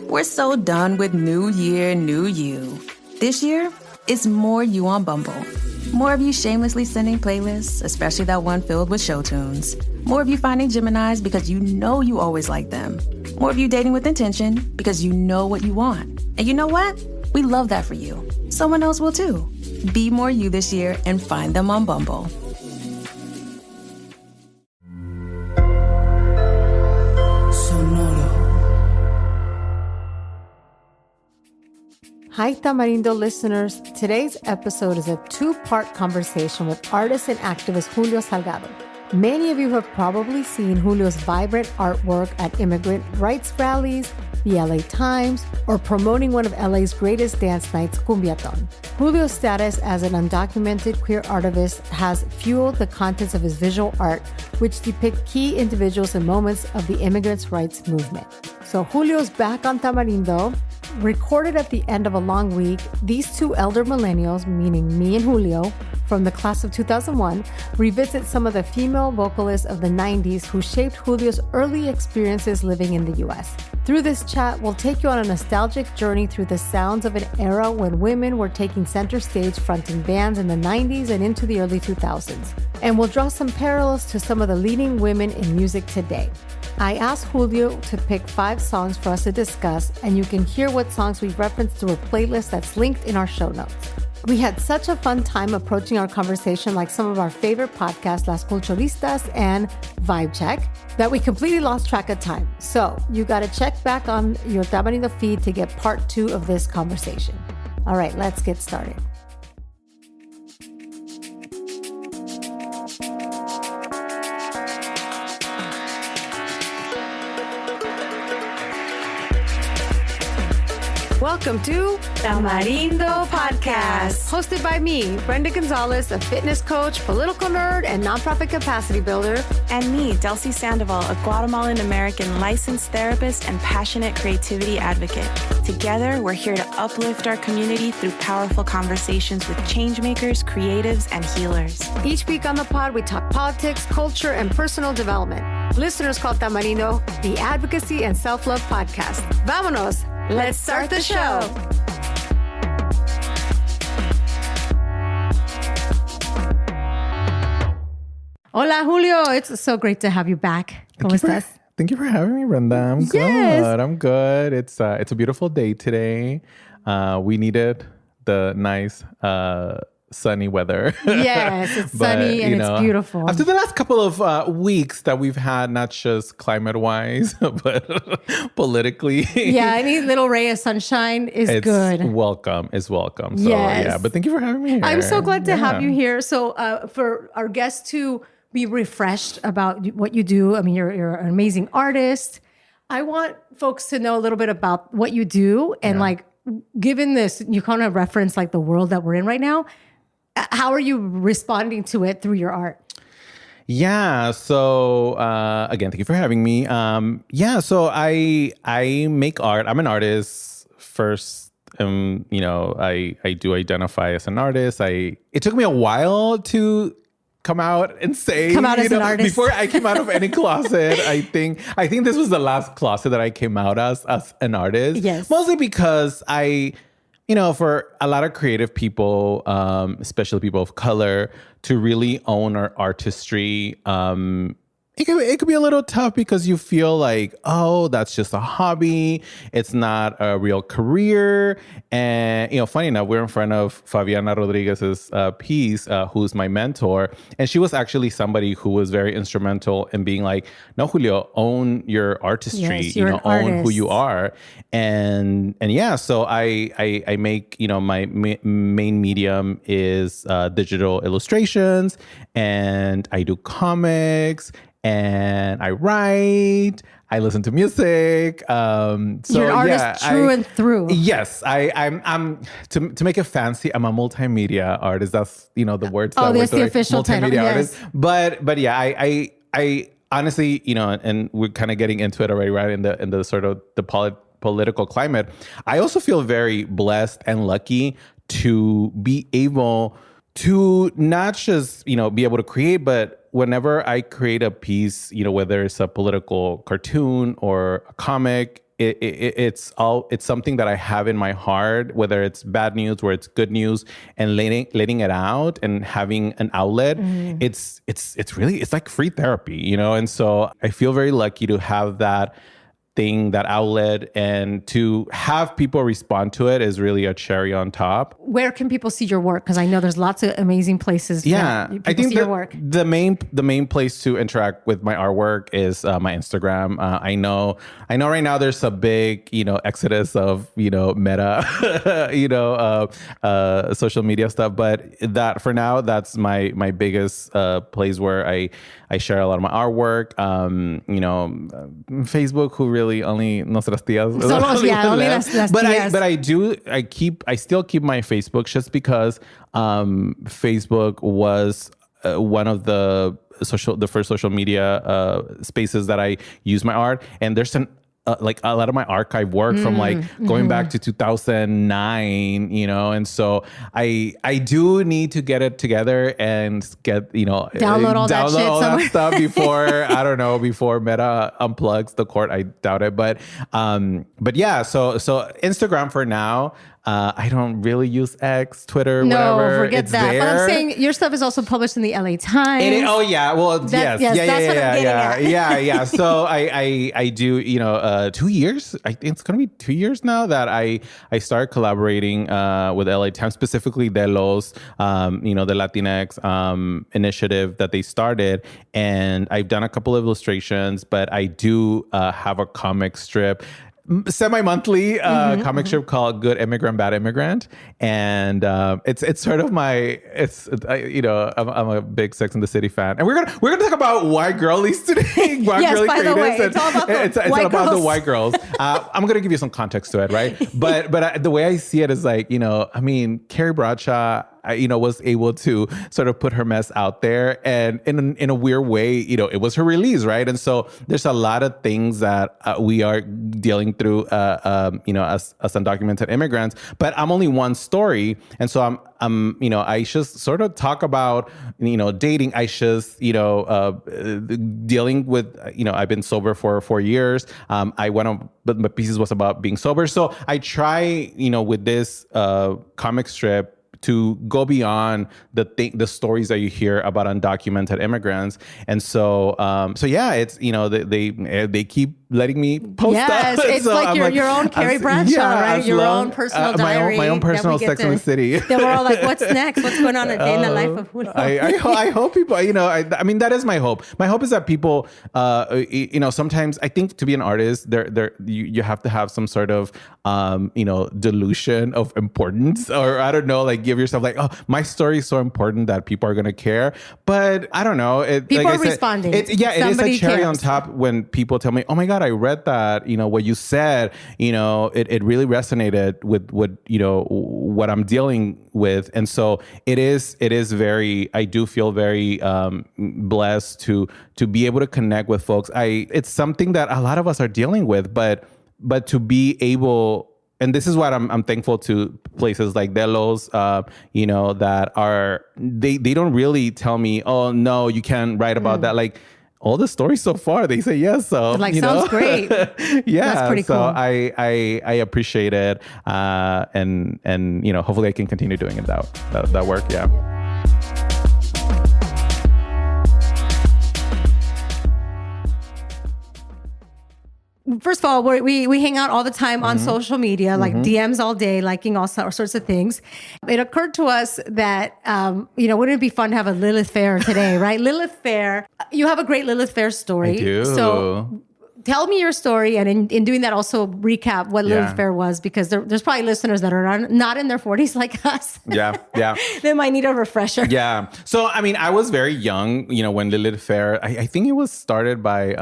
We're so done with new year, new you. This year, it's more you on Bumble. More of you shamelessly sending playlists, especially that one filled with show tunes. More of you finding Geminis because you know you always like them. More of you dating with intention because you know what you want. And you know what? We love that for you. Someone else will too. Be more you this year and find them on Bumble. Hi, Tamarindo listeners. Today's episode is a two-part conversation with artist and activist Julio Salgado. Many of you have probably seen Julio's vibrant artwork at immigrant rights rallies, the LA Times, or promoting one of LA's greatest dance nights, Cumbiaton. Julio's status as an undocumented queer artivist has fueled the contents of his visual art, which depict key individuals and moments of the immigrants' rights movement. So Julio's back on Tamarindo. Recorded at the end of a long week, these two elder millennials, meaning me and Julio, from the class of 2001, revisit some of the female vocalists of the 90s who shaped Julio's early experiences living in the US. Through this chat, we'll take you on a nostalgic journey through the sounds of an era when women were taking center stage fronting bands in the 90s and into the early 2000s. And we'll draw some parallels to some of the leading women in music today. I asked Julio to pick 5 songs for us to discuss, and you can hear what songs we referenced through a playlist that's linked in our show notes. We had such a fun time approaching our conversation like some of our favorite podcasts, Las Culturistas and Vibe Check, that we completely lost track of time. So you got to check back on your Tamarindo feed to get part 2 of this conversation. All right, let's get started. Welcome to Tamarindo Podcast. Hosted by me, Brenda Gonzalez, a fitness coach, political nerd, and nonprofit capacity builder. And me, Delcy Sandoval, a Guatemalan-American licensed therapist and passionate creativity advocate. Together, we're here to uplift our community through powerful conversations with changemakers, creatives, and healers. Each week on the pod, we talk politics, culture, and personal development. Listeners call Tamarindo the Advocacy and Self-Love Podcast. Vámonos! Let's start the show. Hola, Julio. It's so great to have you back. ¿Cómo estás? Thank you for having me, Brenda. I'm good. I'm good. It's a beautiful day today. We needed the nice sunny weather. Yes, it's sunny and it's beautiful. After the last couple of weeks that we've had, not just climate-wise, but politically. Yeah, any little ray of sunshine is good. It's welcome. So, yes. Yeah, but thank you for having me here. I'm so glad to have you here. So for our guests to be refreshed about what you do, I mean, you're an amazing artist. I want folks to know a little bit about what you do. And like, given this, you kind of reference like the world that we're in right now. How are you responding to it through your art? Yeah. So again, thank you for having me. So I make art. I'm an artist first. I do identify as an artist. It took me a while to come out and say, as an artist. Before I came out of any closet. I think this was the last closet that I came out as an artist. Yes. Mostly because for a lot of creative people, especially people of color, to really own our artistry, it could be a little tough because you feel like, oh, that's just a hobby. It's not a real career. And, funny enough, we're in front of Fabiana Rodriguez's piece, who's my mentor. And she was actually somebody who was very instrumental in being like, no, Julio, own your artistry, yes, you're an own artist. who you are. So I make, my main medium is digital illustrations, and I do comics, and I write, I listen to music. You're an artist through and through. Yes, I'm to make it fancy, I'm a multimedia artist. That's the words. Oh, that's the official title. Artist. But yeah, I honestly, and we're kind of getting into it already, right? In the sort of the political climate, I also feel very blessed and lucky to be able to not just, be able to create, but whenever I create a piece, whether it's a political cartoon or a comic, it's something that I have in my heart, whether it's bad news, where it's good news, and letting it out and having an outlet. It's really, it's like free therapy, you know? And so I feel very lucky to have that thing, that outlet, and to have people respond to it is really a cherry on top. Where can people see your work? Because I know there's lots of amazing places. I think your work. The main place to interact with my artwork is my Instagram. I know right now there's a big, exodus of, meta, social media stuff. But that for now, that's my biggest place where I share a lot of my artwork. Facebook, who really only nuestras tías. Only las tías. But I still keep my Facebook just because Facebook was one of the first social media spaces that I use my art, and there's like a lot of my archive work from going back to 2009, and so I do need to get it together and get, download all that stuff before Meta unplugs the court. I doubt it. But yeah, so Instagram for now. I don't really use X, Twitter, whatever. No, forget it's that. There. But I'm saying your stuff is also published in the LA Times. Yeah. Well, yes. That's what I'm getting at. Yeah. So I do, 2 years. I think it's going to be 2 years now that I started collaborating with LA Times, specifically Delos, the Latinx initiative that they started. And I've done a couple of illustrations, but I do have a comic strip, semi-monthly comic strip called Good Immigrant, Bad Immigrant. And it's sort of I'm a big Sex and the City fan. And we're gonna talk about white girlies today. Yes, by the way, it's all about the white girls. I'm gonna give you some context to it, right? But the way I see it is like, Carrie Bradshaw, was able to sort of put her mess out there, and in a weird way, it was her release, right? And so there's a lot of things that we are dealing through, as undocumented immigrants. But I'm only one story, and so I just sort of talk about, dating. I just, dealing with, I've been sober for 4 years. But my pieces was about being sober. So I try, with this comic strip, to go beyond the stories that you hear about undocumented immigrants. And so yeah, it's, they keep letting me post stuff. Yes, it's so like your own Carrie Bradshaw, right? Your own personal diary. My own personal Sex and the City. Then we're all like, what's next? What's going on a day in the life of Julio? I hope people, I mean, that is my hope. My hope is that people, sometimes I think to be an artist, you have to have some sort of, delusion of importance, or I don't know, like give yourself like, oh, my story is so important that people are going to care. But I don't know. People are responding. It is a cherry on top when people tell me, oh my God, I read that, what you said, it really resonated with what I'm dealing with. And so it is very, I do feel very blessed to be able to connect with folks. It's something that a lot of us are dealing with, but to be able, and this is what I'm thankful to places like Delos, that are, they don't really tell me, oh no, you can't write about that. Like, all the stories so far, they say yes. So sounds great. Yeah, that's pretty cool. So I appreciate it, and hopefully I can continue doing it that work. Yeah. First of all, we hang out all the time on social media, like DMs all day, liking all sorts of things. It occurred to us that, wouldn't it be fun to have a Lilith Fair today, right? Lilith Fair, you have a great Lilith Fair story. I do. So tell me your story, and in doing that, also recap what Lilith Fair was, because there's probably listeners that are not in their 40s like us. Yeah. They might need a refresher. Yeah. So, I mean, I was very young, when Lilith Fair, I think it was started by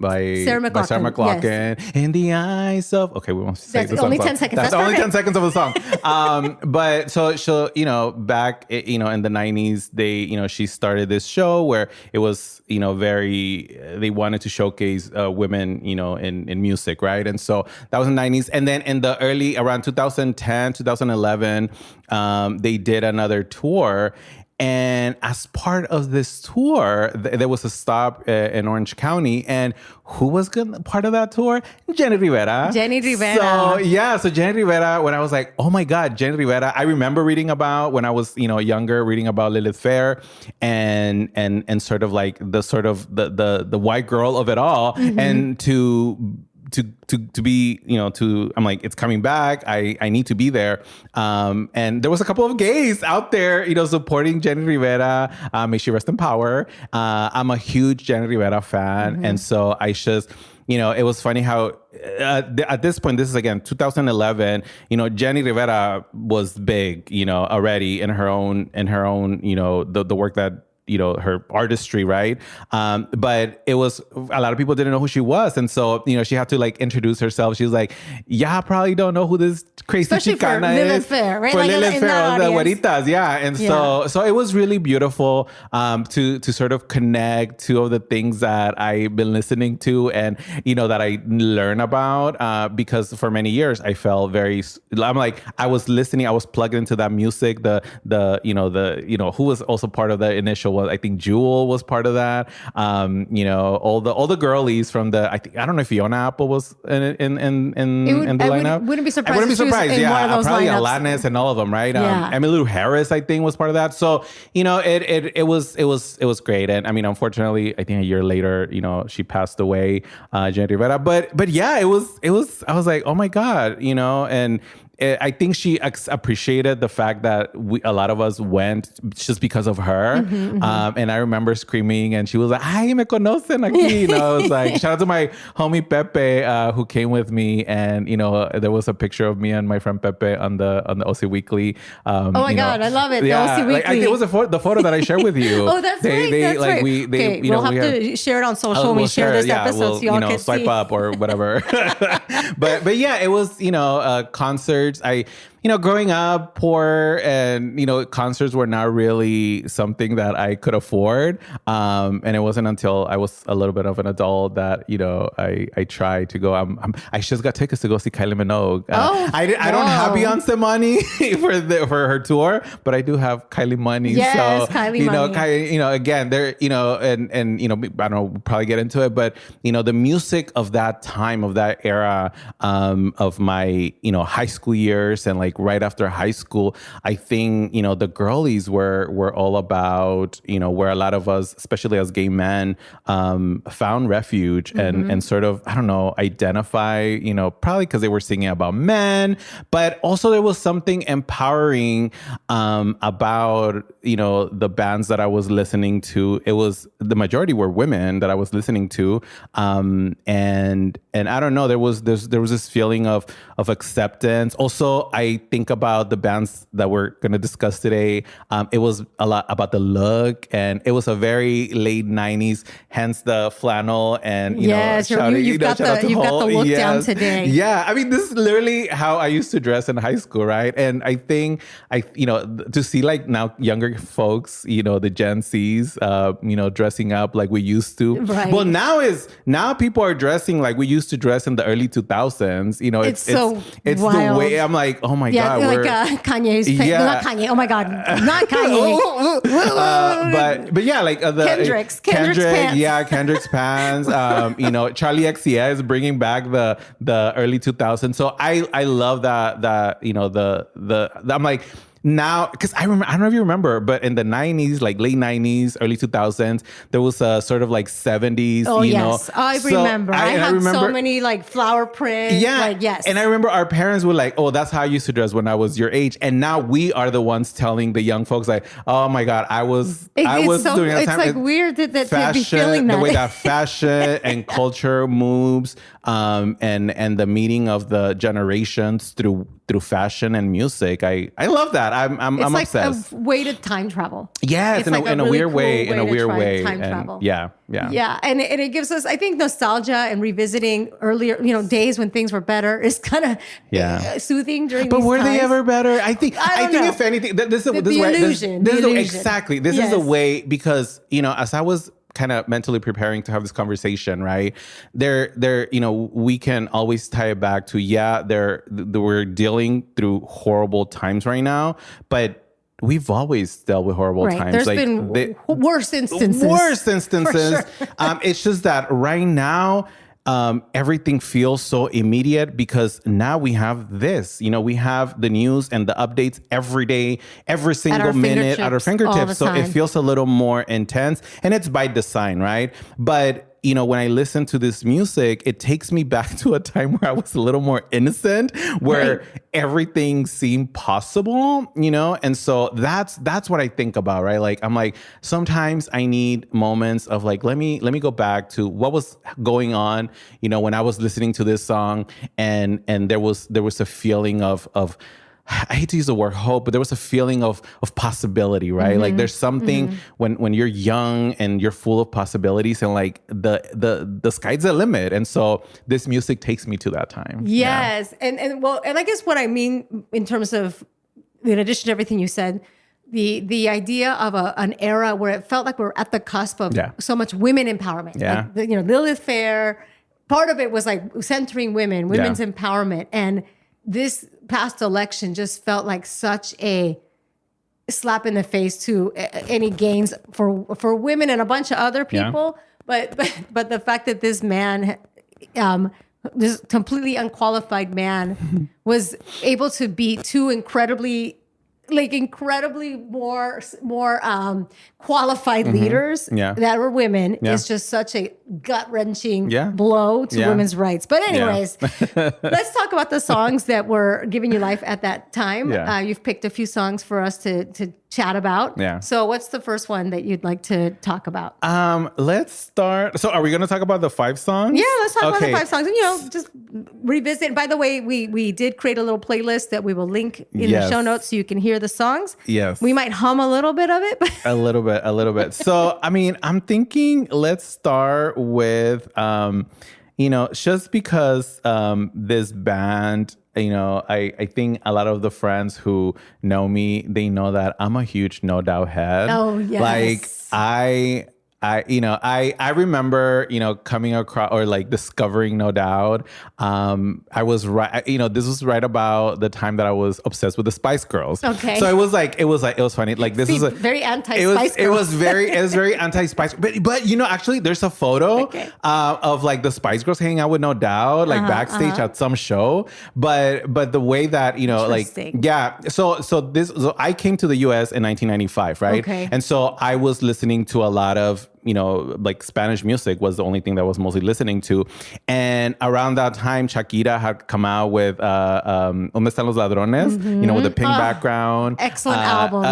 Sarah McLachlan. Yes. In the eyes of, okay, we won't say that's the song. Only 10 seconds. That's only 10 seconds of the song. But so back, in the 90s, she started this show where it was, they wanted to showcase women, in music, right? And so that was in the 90s. And then in the around 2010, 2011, they did another tour. And as part of this tour, there was a stop in Orange County. And who was part of that tour? Jenny Rivera. Jenny Rivera. So Jenny Rivera, when I was like, oh my God, Jenny Rivera, I remember reading about when I was, younger, reading about Lilith Fair and sort of like the white girl of it all. Mm-hmm. And to be, I'm like, it's coming back. I need to be there. And there was a couple of gays out there, supporting Jenny Rivera. May she rest in power. I'm a huge Jenny Rivera fan. Mm-hmm. And so I just, it was funny how at this point, this is again 2011. Jenny Rivera was big, already in her own, the work that her artistry, right? But it was, a lot of people didn't know who she was. And so, she had to like introduce herself. She was like, yeah, I probably don't know who this crazy Especially Chicana for is. Lilith Fair, right? For like Lilith in Fair, the audience. güeritas, yeah. And so it was really beautiful to sort of connect two of the things that I've been listening to and, that I learn about because for many years I felt I was listening, I was plugged into that music, who was also part of the initial one. I think Jewel was part of that. All the girlies from I don't know if Fiona Apple was in the lineup. Wouldn't be surprised. I wouldn't be surprised. In one of those probably lineups. Alanis and all of them, right? Yeah. Emmylou Lou Harris, I think, was part of that. So it was great. And I mean, unfortunately, I think a year later, she passed away, Jenny Rivera. But yeah, it was. I was like, oh my God, and. I think she appreciated the fact that a lot of us went just because of her. Mm-hmm, mm-hmm. And I remember screaming and she was like, ay, me conocen aquí. I was like, shout out to my homie Pepe, who came with me. And, there was a picture of me and my friend Pepe on the OC Weekly. Oh my God, I love it. Yeah, the OC Weekly. It was the photo that I shared with you. Oh, that's right. That's right. We'll have to share it on social when we share this episode so y'all can swipe see. Up or whatever. but yeah, it was, concerts. Growing up poor and, concerts were not really something that I could afford. And it wasn't until I was a little bit of an adult that, I tried to go. I just got tickets to go see Kylie Minogue. I don't have Beyonce money for her tour, but I do have Kylie money. Yes, so, Kylie money. Kylie, again, there, and I don't know, we'll probably get into it, but, the music of that time, of that era, of my, high school years and like right after high school, I think, the girlies were all about, where a lot of us, especially as gay men, found refuge and sort of, I don't know, identify, probably because they were singing about men, but also there was something empowering about, the bands that I was listening to. It was, the majority were women that I was listening to. And I don't know, there was this feeling of acceptance. Also, I think about the bands that we're going to discuss today. It was a lot about the look, and it was a very late 90s, hence the flannel and, yes, you've got the look down today. Yeah. I mean, this is literally how I used to dress in high school, right? And I think to see like now younger folks, the Gen Zs, dressing up like we used to. Right. Well, now people are dressing like we used to dress in the early 2000s. It's wild. the way I'm like, oh my God. Like Kanye's not Kanye. Oh my God. Not Kanye. but yeah, like the Kendrick's pants. Yeah, Kendrick's pants. Charlie XCX is bringing back the early 2000s. So I love that I'm like, now, because I don't know if you remember, but in the 90s, like late 90s, early 2000s, there was a sort of like 70s. Oh, yes. I remember. I had so many like flower prints. Yeah. Like, yes. And I remember our parents were like, oh, that's how I used to dress when I was your age. And now we are the ones telling the young folks like, oh my God, I was doing that time. It's like weird that to be feeling that. The way that fashion and culture moves and the meeting of the generations through fashion and music. I love that. I'm it's obsessed. Like a way to time travel. Yes, in a weird way. In a weird way. Time travel. Yeah. And it gives us, I think, nostalgia and revisiting earlier, days when things were better is kind of soothing during. But these were times. They ever better? I think if anything, this is illusion. Exactly. This is a way, because as I was kind of mentally preparing to have this conversation, right? We can always tie it back to, we're dealing through horrible times right now, but we've always dealt with horrible times. There's been worse instances. Sure. It's just that right now, everything feels so immediate because now we have this. We have the news and the updates every day, every single minute at our fingertips. So it feels a little more intense, and it's by design, right? But when I listen to this music, it takes me back to a time where I was a little more innocent, where everything seemed possible, And so that's what I think about, right? Like, I'm like, sometimes I need moments of like, let me go back to what was going on, when I was listening to this song, and there was a feeling of I hate to use the word hope, but there was a feeling of possibility, right? Mm-hmm. Like there's something when you're young and you're full of possibilities, and like the sky's the limit. And so this music takes me to that time. Yes. Yeah. And I guess what I mean in terms of, in addition to everything you said, the idea of an era where it felt like we were at the cusp of so much women empowerment. Yeah. Like, Lilith Fair, part of it was like centering women's empowerment. And this past election just felt like such a slap in the face to any gains for women and a bunch of other people. Yeah. But the fact that this man, this completely unqualified man, was able to beat two incredibly more qualified leaders that were women is just such a gut-wrenching blow to women's rights. But anyways, let's talk about the songs that were giving you life at that time. You've picked a few songs for us to chat about. Yeah. So what's the first one that you'd like to talk about? Let's start. So are we going to talk about the 5 songs? Yeah, let's talk about the 5 songs. And, just revisit. By the way, we did create a little playlist that we will link in the show notes so you can hear the songs. Yes. We might hum a little bit of it. A little bit. So, I'm thinking let's start with, just because this band, I think a lot of the friends who know me, they know that I'm a huge No Doubt head. Oh, yes. Like, I remember, coming across or like discovering No Doubt. I was right, this was right about the time that I was obsessed with the Spice Girls. Okay. So it was funny. Like this is very anti-Spice Girls. It was very anti-Spice. But actually there's a photo of like the Spice Girls hanging out with No Doubt, like backstage at some show. But the way that, so I came to the US in 1995, right? Okay. And so I was listening to a lot of, like Spanish music was the only thing that I was mostly listening to. And around that time, Shakira had come out with ¿Dónde están los ladrones? With the pink background. Excellent album.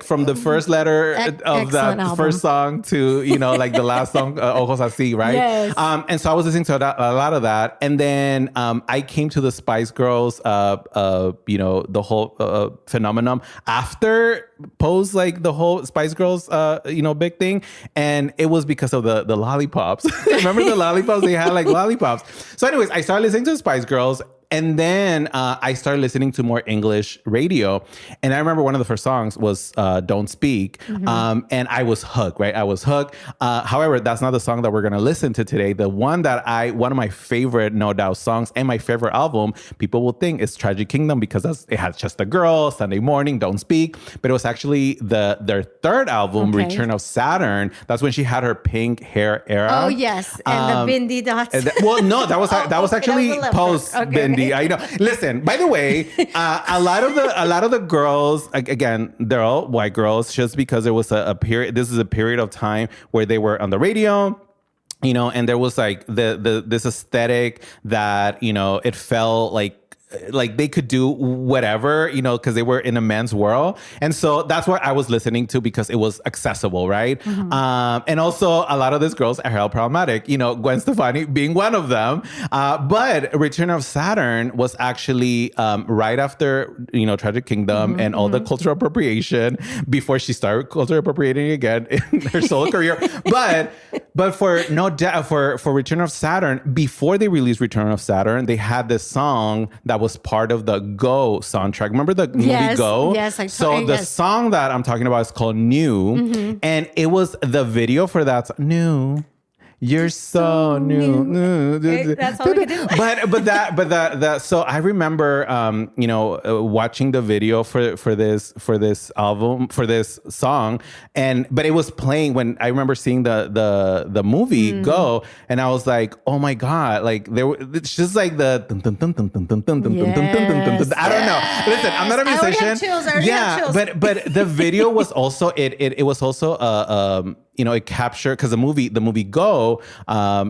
From the first letter of that first song to, like the last song, Ojos Así, right? Yes. And so I was listening to a lot of that. And then I came to the Spice Girls, the whole phenomenon after post, like the whole Spice Girls, big thing, and it was because of the lollipops. Remember the lollipops? They had like lollipops. So anyways, I started listening to Spice Girls, and then I started listening to more English radio. And I remember one of the first songs was Don't Speak. And I was hooked, right? I was hooked. However, that's not the song that we're going to listen to today. The one one of my favorite No Doubt songs and my favorite album, people will think is Tragic Kingdom because it has Just a Girl, Sunday Morning, Don't Speak. But it was actually their third album, Return of Saturn. That's when she had her pink hair era. Oh, yes. And the Bindi dots. No, that was actually post Bindi. I know. Listen, by the way, a lot of the girls, again, they're all white girls, just because there was a period. This is a period of time where they were on the radio, and there was like this aesthetic that it felt like they could do whatever, because they were in a men's world. And so that's what I was listening to because it was accessible, right? And also a lot of these girls are hell problematic, Gwen Stefani being one of them. But Return of Saturn was actually right after, Tragic Kingdom and all the cultural appropriation before she started cultural appropriating again in her solo career. But for for Return of Saturn, before they released Return of Saturn, they had this song that was part of the Go soundtrack. Remember the movie Go? Yes. The song that I'm talking about is called New. And it was the video for that New. You're so new. That's all we could do. But so I remember, watching the video for this album, for this song, but it was playing when I remember seeing the movie Go, and I was like, oh my God, like it's just like the I don't know. Listen, I'm not a musician. I already have chills. But the video was also it was also it captured, because the movie Go,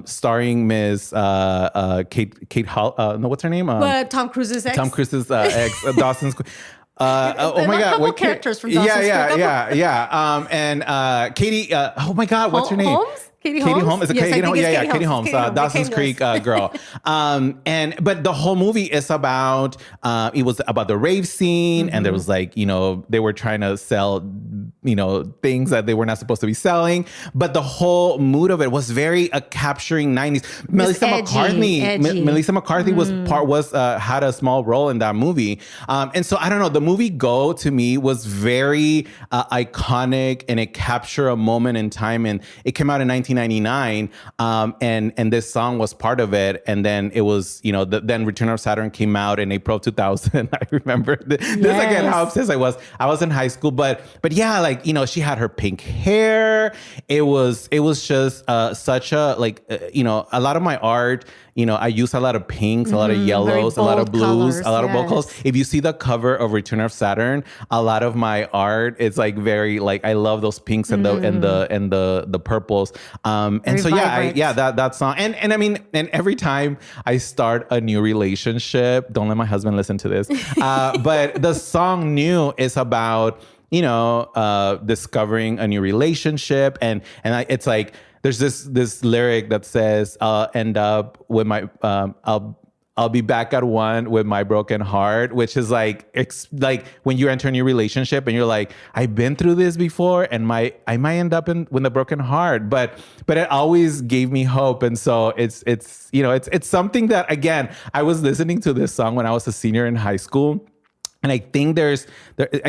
starring Miss Kate Hall, what's her name? Tom Cruise's ex. Dawson's. Oh my God! What characters from Dawson's Creek? Yeah. And Katie. Oh my God! What's her name? Holmes? Katie Holmes? Is it Yes, Katie Holmes? Katie Katie Holmes. Dawson's Creek girl. But the whole movie is about, it was about the rave scene, and there was like, they were trying to sell, things that they were not supposed to be selling. But the whole mood of it was very capturing 90s. Melissa McCarthy had a small role in that movie. And so I don't know, the movie Go to me was very iconic, and it captured a moment in time, and it came out in 1999, and this song was part of it. And then it was, then Return of Saturn came out in April 2000. I remember this again, how obsessed I was. I was in high school, but yeah, like, she had her pink hair. It was just such a, like, a lot of my art, I use a lot of pinks, a lot of yellows, a lot of blues, a lot of bold colors. If you see the cover of Return of Saturn, a lot of my art is like very, like, I love those pinks and the purples. And very so vibrant. That song. And I mean, and every time I start a new relationship, don't let my husband listen to this. But the song New is about, discovering a new relationship, and it's like, there's this lyric that says, "I'll end up with my I'll be back at one with my broken heart," which is like, like when you enter a new relationship and you're like, I've been through this before, and I might end up with a broken heart, but it always gave me hope. And so it's something that, again, I was listening to this song when I was a senior in high school. And I think I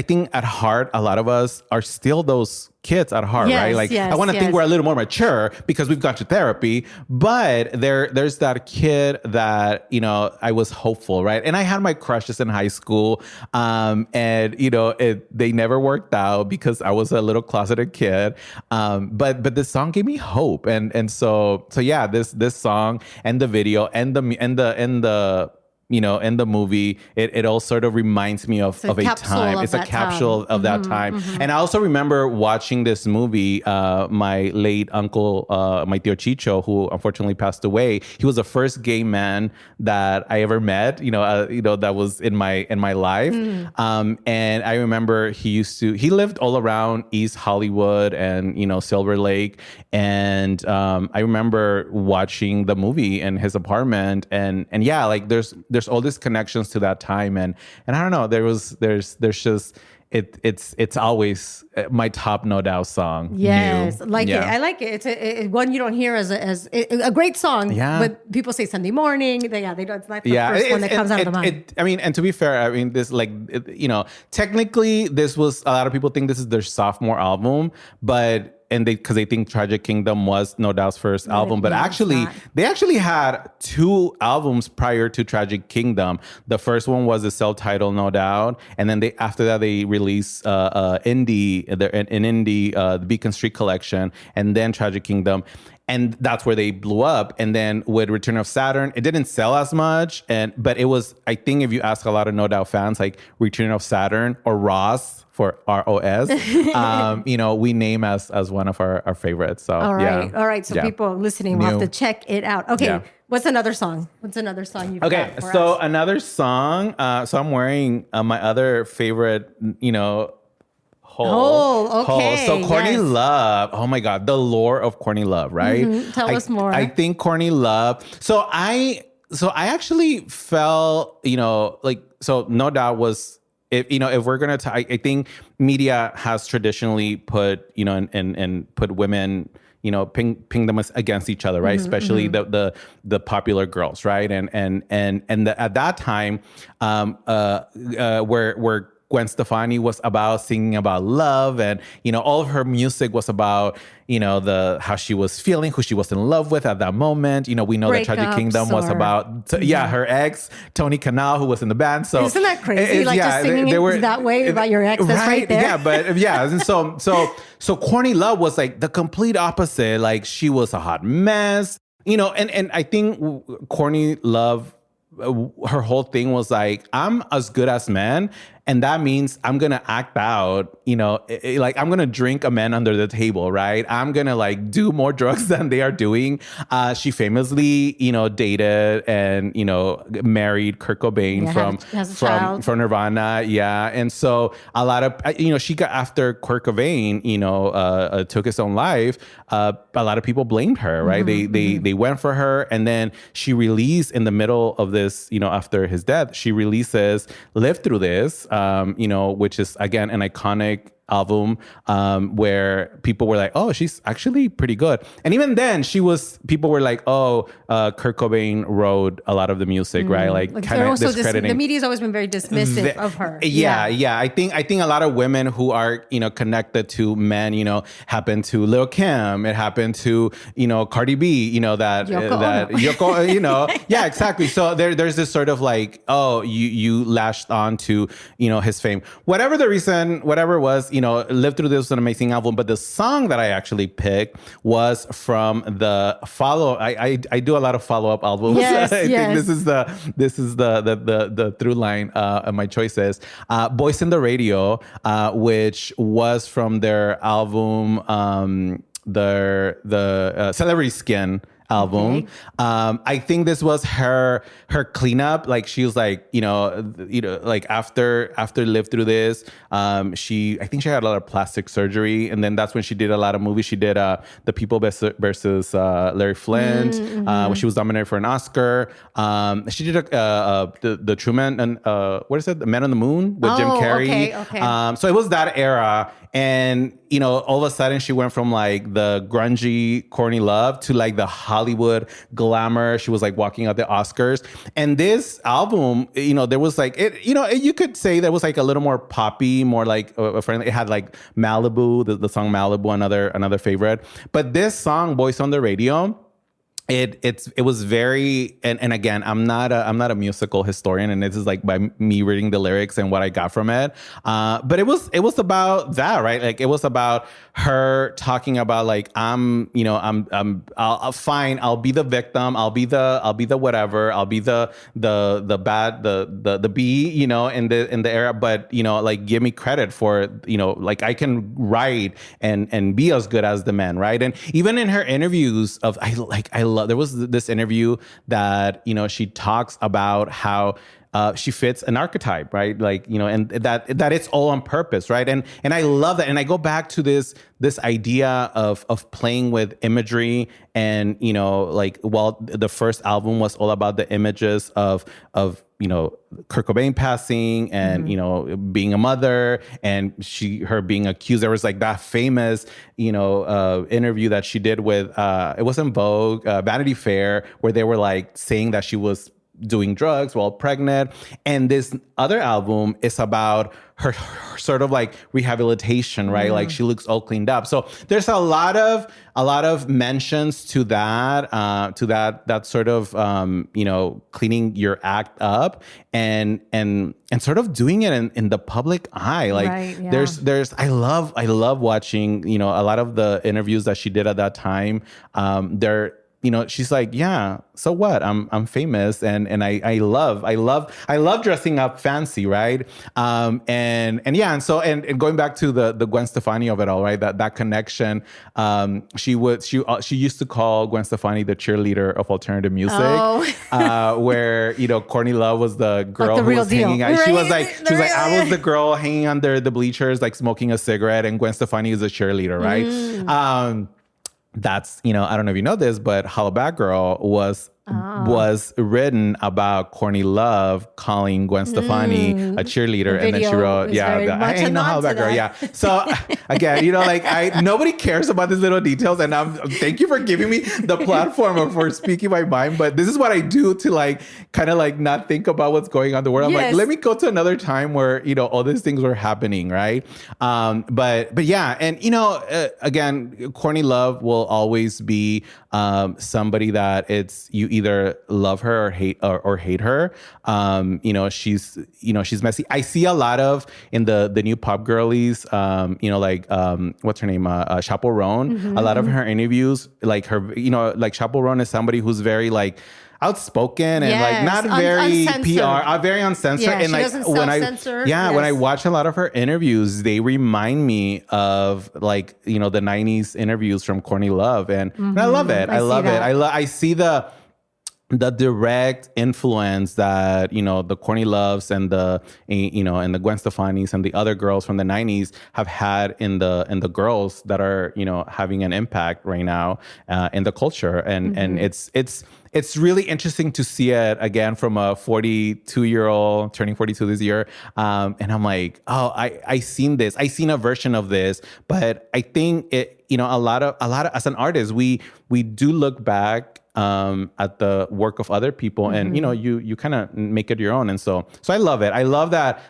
think at heart, a lot of us are still those kids at heart, right? Like, I want to think we're a little more mature because we've gone to therapy, but there's that kid that, I was hopeful, right? And I had my crushes in high school, and, they never worked out because I was a little closeted kid. But this song gave me hope. And so yeah, this song and the video and the in the movie, it all sort of reminds me of a time. It's a capsule of that time. And I also remember watching this movie, my late uncle, my tío Chicho, who unfortunately passed away. He was the first gay man that I ever met, that was in my life. And I remember he lived all around East Hollywood and, Silver Lake. And I remember watching the movie in his apartment, and yeah, like there's all these connections to that time, and I don't know, there's just it's always my top No Doubt song. Yes, New. like it. I like it. It's one you don't hear as a great song. Yeah. But people say Sunday morning. They don't. It's not the first one that comes out of the mind. And to be fair, this technically this was, a lot of people think this is their sophomore album, but. And because they think Tragic Kingdom was No Doubt's first album, but they actually had 2 albums prior to Tragic Kingdom. The first one was the self-titled No Doubt, and then after that they released Indie, the Beacon Street Collection, and then Tragic Kingdom. And that's where they blew up. And then with Return of Saturn, it didn't sell as much. But it was, I think if you ask a lot of No Doubt fans, like Return of Saturn or Ross, for ROS, we name as one of our favorites. So all right. So people listening will have to check it out. Okay, what's another song? You've got for us? Another song. So I'm wearing my other favorite, okay. So Courtney Love. Oh my God, the lore of Courtney Love, right? Tell us more. I think Courtney Love. So I actually felt, No Doubt was. If we're gonna, I think media has traditionally put, and put women, ping them against each other, right? Especially the popular girls, right? And at that time, where Gwen Stefani was about singing about love, and all of her music was about how she was feeling, who she was in love with at that moment. We know that Tragic Kingdom was about her ex Tony Kanal, who was in the band. So isn't that crazy? Just singing that way about your ex, that's right there. Yeah, but and so Corny Love was like the complete opposite. Like, she was a hot mess, and I think Corny Love, her whole thing was like, I'm as good as men, and that means I'm gonna act out, like I'm gonna drink a man under the table, right? I'm gonna like do more drugs than they are doing. She famously, dated and married Kurt Cobain from Nirvana, and so a lot of she got after Kurt Cobain, took his own life. A lot of people blamed her, right? They went for her, and then she released in the middle of this, after his death, she releases "Live Through This." Which is, again, an iconic album where people were like, oh, she's actually pretty good. And even then, people were like, oh, Kurt Cobain wrote a lot of the music, right? Like kind of discrediting. The media's always been very dismissive of her. Yeah. I think a lot of women who are, connected to men, happened to Lil Kim. It happened to, Cardi B, that Yoko, yeah, exactly. So there's this sort of like, oh, you lashed on to, his fame. Whatever the reason, whatever it was, Live Through This was an amazing album, but the song that I actually picked was from the I do a lot of follow-up albums. Yes, I think this is the through line of my choices. Boys in the Radio, which was from their album, the Celebrity Skin album. Okay. I think this was her cleanup. Like, she was like, like after Live Through This, I think she had a lot of plastic surgery, and then that's when she did a lot of movies. She did The People versus Larry Flint, when she was nominated for an Oscar. She did the Truman and what is it, The Man on the Moon with Jim Carrey. Okay. So it was that era. And, all of a sudden she went from like the grungy, corny love to like the Hollywood glamour. She was like walking out the Oscars. And this album, there was like, you could say there was like a little more poppy, more like friendly. It had like Malibu, the song Malibu, another favorite. But this song, Boys on the Radio, it was very, and again, I'm not a musical historian, and this is like by me reading the lyrics and what I got from it. But it was about that, right? Like, it was about her talking about like, I'll fine, I'll be the victim, I'll be the whatever, I'll be the bad, the B, in the era, but like, give me credit for, like, I can write and be as good as the men, right? And even in her interviews there was this interview that, she talks about how she fits an archetype, right? Like, and that it's all on purpose, right? And I love that. And I go back to this idea of playing with imagery, and, like, while the first album was all about the images of Kurt Cobain passing and, being a mother, and her being accused. There was like that famous, interview that she did with, it wasn't Vogue, Vanity Fair, where they were like saying that she was doing drugs while pregnant. And this other album is about her sort of like rehabilitation, right? Like, she looks all cleaned up. So there's a lot of mentions to that sort of, cleaning your act up and sort of doing it in the public eye. Like, right, yeah. there's I love watching, a lot of the interviews that she did at that time. She's like, yeah, so what? I'm famous, and I love dressing up fancy, right? And going back to the Gwen Stefani of it all, right? That connection. She used to call Gwen Stefani the cheerleader of alternative music, where Courtney Love was the girl like the who real was deal. hanging out. Right? She was like, I was the girl hanging under the bleachers, like smoking a cigarette, and Gwen Stefani is a cheerleader, right? That's, I don't know if you know this, but Holla Back Girl was was written about Courtney Love calling Gwen Stefani a cheerleader, and then she wrote, I ain't know how that girl. Yeah. So again, nobody cares about these little details, and thank you for giving me the platform or for speaking my mind. But this is what I do to kind of not think about what's going on in the world. I'm like, let me go to another time where all these things were happening, right? But yeah, and again, Courtney Love will always be somebody that you either love her or hate her. She's messy. I see a lot of in the new pop girlies, what's her name? Chaperone. A lot of her interviews, Chaperone is somebody who's very outspoken and not very PR, very uncensored. Yeah, and she doesn't self-censor. When I watch a lot of her interviews, they remind me of the 90s interviews from Courtney Love, and I love it. I love it. I see the direct influence that the Courtney Loves and the and the Gwen Stefanis and the other girls from the 90s have had in the girls that are having an impact right now in the culture, and it's really interesting to see it again from a 42-year-old turning 42 this year, and I'm like, I seen this, I seen a version of this, but I think it a lot of as an artist we do look back at the work of other people, and you kind of make it your own, and so I love it. I love that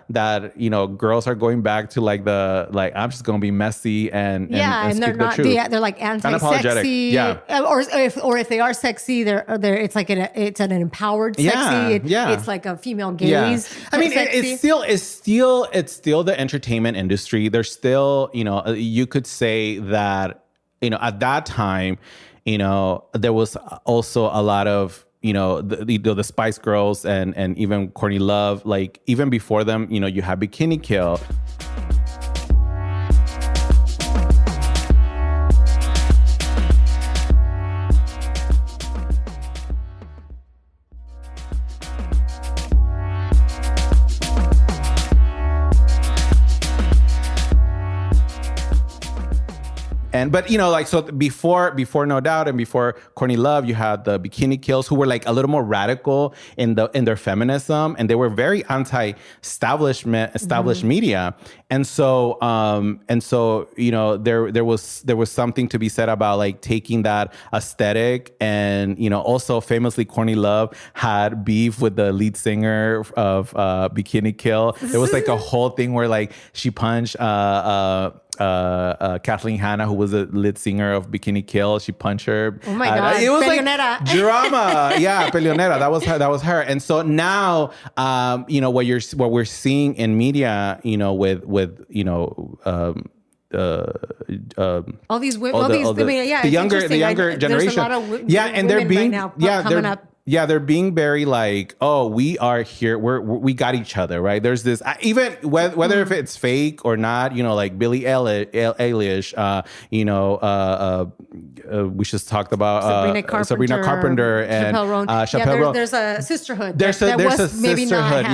girls are going back to I'm just gonna be messy and they're not they're anti-sexy, or if they are sexy, it's it's an empowered sexy. It's like a female gaze. I mean, it's still the entertainment industry. There's still you could say that at that time. There was also a lot of, the Spice Girls and even Courtney Love, even before them, you had Bikini Kill. But so before No Doubt and before Courtney Love, you had the Bikini Kills, who were a little more radical in their feminism, and they were very established media, and so there was something to be said about taking that aesthetic, and also famously Courtney Love had beef with the lead singer of Bikini Kill. There was a whole thing where she punched Kathleen Hanna, who was the lead singer of Bikini Kill. She punched her. Oh my God. It was Peleonera. Drama. Yeah, Peleonera. That was her. And so now, what we're seeing in media, with all these women, the younger generation. There's a lot of and they're being right now coming up. Yeah, they're being very we are here. We got each other, right? There's this, even whether if it's fake or not, Billie Eilish, we just talked about Sabrina Carpenter and Chappelle Roan. There's a sisterhood. There's a sisterhood.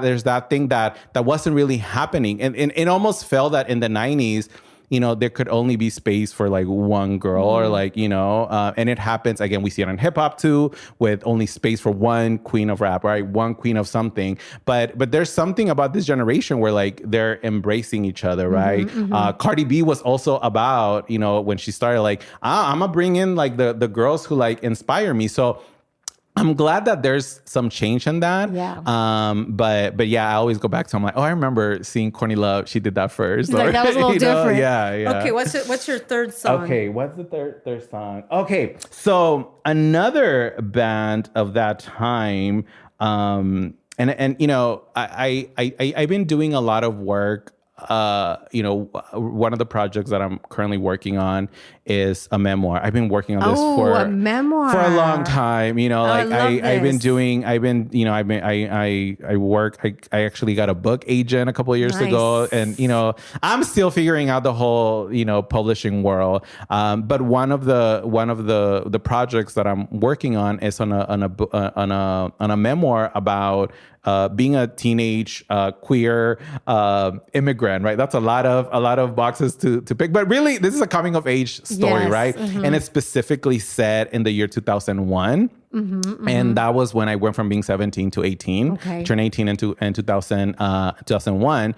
There's that thing that wasn't really happening, and it almost felt that in the 90s. There could only be space for one girl or and it happens again. We see it in hip hop too, with only space for one queen of rap, right? One queen of something. But there's something about this generation where they're embracing each other, right? Cardi B was also about, when she started I'm gonna bring in the girls who inspire me. So I'm glad that there's some change in that. Yeah. But I always go back to, I'm I remember seeing Courtney Love. She did that first. That was a little different. Yeah. Okay, what's your third song? Okay, what's the third song? Okay, so another band of that time, and I've been doing a lot of work. One of the projects that I'm currently working on is a memoir. I've been working on this for a memoir for a long time. I actually got a book agent a couple of years ago, and I'm still figuring out the whole publishing world. But one of the projects that I'm working on is on a memoir about being a teenage queer immigrant, right? That's a lot of boxes to pick. But really, this is a coming of age story. story, Yes. right? And it's specifically set in the year 2001. And that was when I went from being 17 to 18, turned 18 in 2001.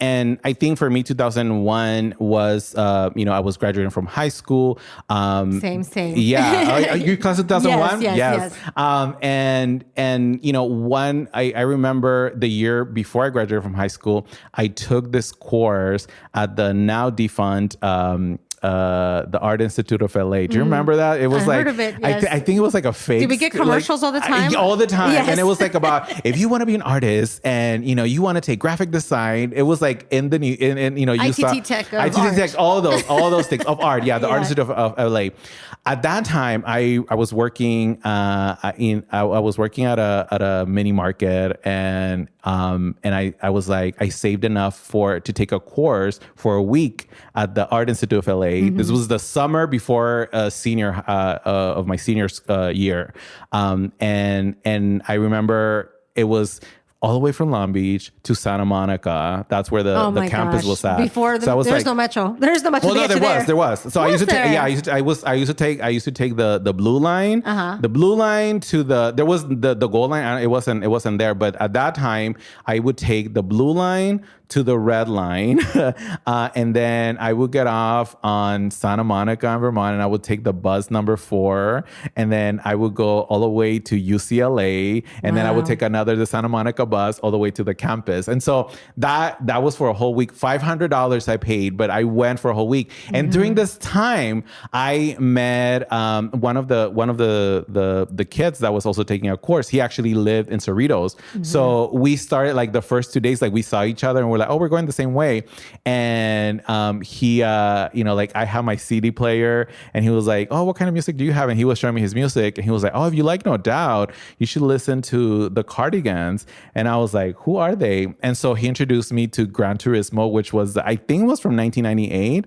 And I think for me, 2001 was, I was graduating from high school. Same. Yeah. Are you class of 2001? Yes. And I remember the year before I graduated from high school, I took this course at the now defunct, the Art Institute of LA. Do you remember that? It was I heard of it, yes. I think it was like a fake. Did we get commercials all the time? All the time. Yes. And it was like about if you want to be an artist and you want to take graphic design. It was like in the new ITT Tech of ITT art. Tech, all those things of art. Yeah, the Art Institute of LA. At that time, I was working I was working at a mini market and I was like, I saved enough to take a course for a week at the Art Institute of LA. This was the summer before senior of my senior year, and I remember it was all the way from Long Beach to Santa Monica. That's where the campus was at. Before there's no metro. There's no metro. Well, no, there was. So I used to take. Yeah, I used to take the blue line. The blue line to there was the gold line. It wasn't there. But at that time, I would take the blue line to the red line, and then I would get off on Santa Monica in Vermont, and I would take the bus number 4, and then I would go all the way to UCLA, and then I would take the Santa Monica bus all the way to the campus. And so that was for a whole week. $500 I paid, but I went for a whole week. And during this time, I met one of the kids that was also taking a course. He actually lived in Cerritos, so we started like the first 2 days, like we saw each other and we're like, oh, we're going the same way. And he, I have my CD player, and he was like, oh, what kind of music do you have? And he was showing me his music, and he was like, oh, if you like No Doubt, you should listen to the Cardigans. And I was like, who are they? And so he introduced me to Gran Turismo, which was, I think was from 1998.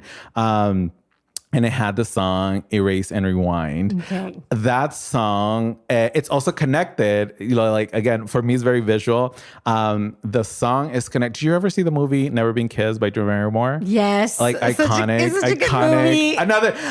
And it had the song Erase and Rewind. Okay. That song, it's also connected, again, for me, it's very visual. The song is connected. Did you ever see the movie Never Been Kissed by Drew Barrymore? Yes. Like iconic. It's such a good movie.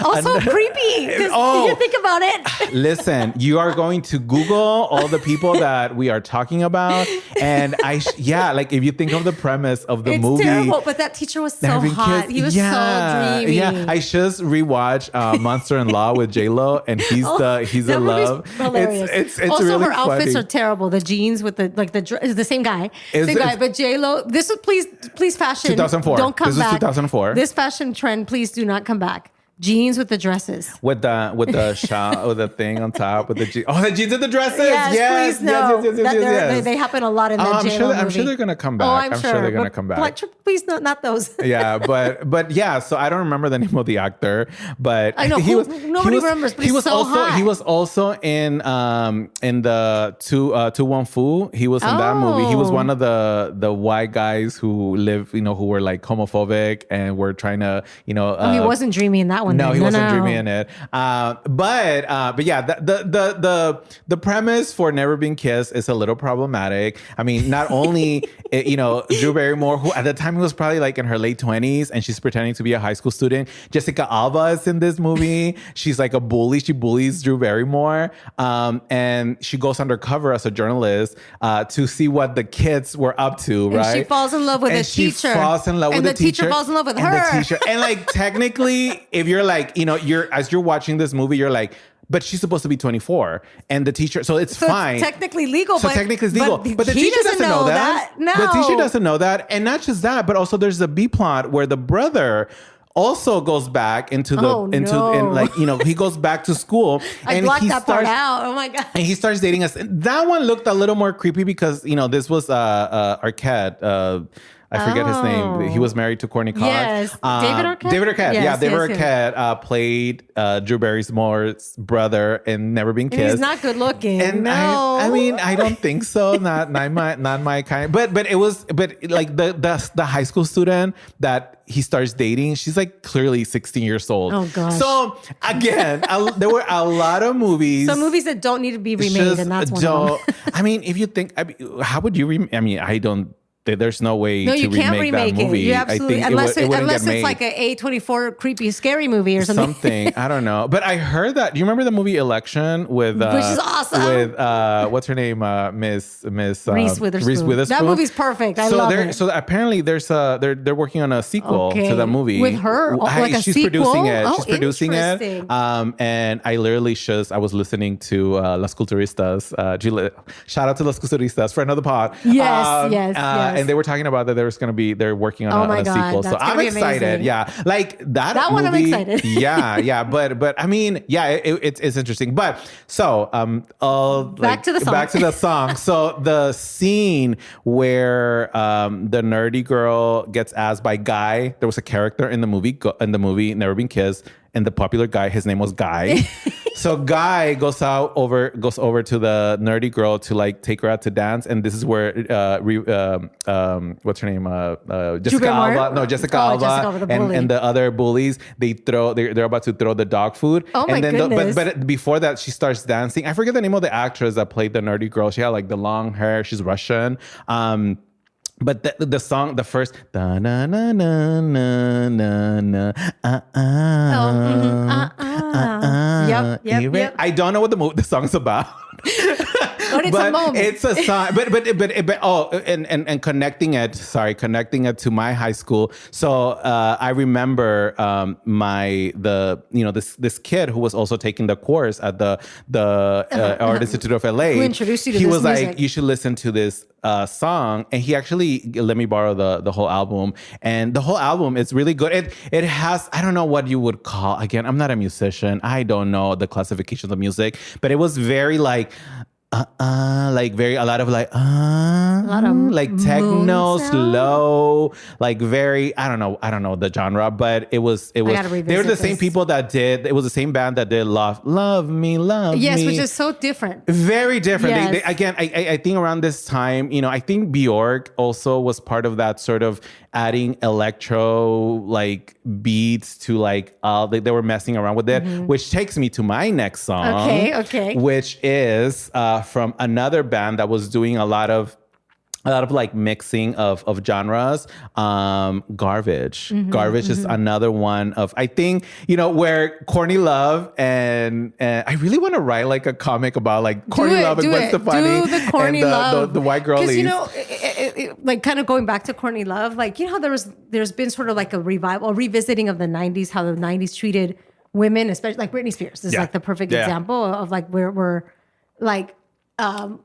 Also creepy. You think about it. Listen, you are going to Google all the people that we are talking about. And if you think of the premise of the movie. It's terrible, but that teacher was so hot. He was so dreamy. Yeah, I just rewatch Monster-in-Law with J-Lo, and he's the love. Hilarious. It's also, really her outfits funny. are terrible. The jeans with the same guy. But J-Lo, this is please fashion. 2004. Don't come back. This was 2004. This fashion trend, please do not come back. Jeans with the dresses. With the shawl or the thing on top with the jeans. Oh, the jeans with the dresses. Yes. Yes. They happen a lot in that J-Lo movie. I'm sure they're going to come back. I'm sure they're going to come back. Please, not those. Yeah, but yeah, so I don't remember the name of the actor, but I know nobody remembers, but he's so hot. He was also in the To Wong Fu. He was in that movie. He was one of the white guys who live, who were like homophobic and were trying to, he wasn't dreamy in that one. No, he wasn't dreamy in it. But yeah, the premise for Never Been Kissed is a little problematic. I mean, not only Drew Barrymore, who at the time was probably like in her late 20s, and she's pretending to be a high school student. Jessica Alba is in this movie. She's like a bully. She bullies Drew Barrymore, and she goes undercover as a journalist to see what the kids were up to. Right? And she falls in love with a teacher. She falls in love with the teacher. And the teacher falls in love with her. And like technically, if you're like, as you're watching this movie, you're like, but she's supposed to be 24, and the teacher, so it's fine. It's technically legal. But the teacher doesn't know that. No. The teacher doesn't know that, and not just that, but also there's a B plot where the brother also goes back he goes back to school. I blocked that part out. Oh my god! And he starts dating us. That one looked a little more creepy because this was Arquette. I forget his name. He was married to Courtney Cox. Yes. David Arquette? David Arquette. Yes, David Arquette played Drew Barrymore's brother in Never Been Kissed. And he's not good looking. And no. I mean, I don't think so. Not my kind. But like the high school student that he starts dating, she's like clearly 16 years old. Oh gosh. So again, there were a lot of movies. Some movies that don't need to be remade, and that's one of them. I mean, if you think, how would you I don't there's no way No, to you can't remake that it. movie. You absolutely, I think unless it's like an A24 creepy scary movie or something. I don't know. But I heard that. Do you remember the movie Election with which is awesome, with what's her name, Miss Reese Witherspoon. That movie's perfect. I love it. So apparently they're working on a sequel to the movie with her. She's sequel? producing it. Oh, she's producing it. And I literally I was listening to Las Culturistas. Shout out to Las Culturistas, friend of the pod. Yes. And they were talking about that they're working on a sequel. So I'm excited. Amazing. Yeah, like that movie, one I'm excited. yeah. But I mean, yeah, it's interesting. But so back to the song. So the scene where the nerdy girl gets asked by Guy. There was a character in the movie Never Been Kissed, and the popular guy, his name was Guy. So Guy goes over to the nerdy girl to like take her out to dance, and this is where what's her name? Jessica Alba. No, Jessica Alba and the other bullies. They're about to throw the dog food. Oh my goodness! But before that, she starts dancing. I forget the name of the actress that played the nerdy girl. She had like the long hair. She's Russian. But the song, the first da na na na na na na Yep. I don't know what the song's about. But it's a moment. It's a song. And connecting it to my high school. So I remember this kid who was also taking the course at the Art Institute of LA. Who introduced you to this music. Like, you should listen to this song, and he actually let me borrow the whole album, and the whole album is really good. It has, I don't know what you would call, again, I'm not a musician, I don't know the classifications of music, but it was very like a lot of like techno, slow, like very, I don't know the genre, but it was they were the same people that did, it was the same band that did Love Me. Yes, which is so different. Very different. Yes. They, again, I think around this time, I think Bjork also was part of that sort of adding electro like beats to like they were messing around with it, which takes me to my next song. Okay. Which is from another band that was doing a lot of like mixing of genres. Garbage. Garbage is another one of, I think, where Courtney Love and I really want to write like a comic about like Courtney Love and Gwen Stefani do the Courtney and Love. the white girlies. Because like kind of going back to Courtney Love, like how there's been sort of like a revival, a revisiting of the 90s, how the 90s treated women, especially like Britney Spears is like the perfect example of like where we're like how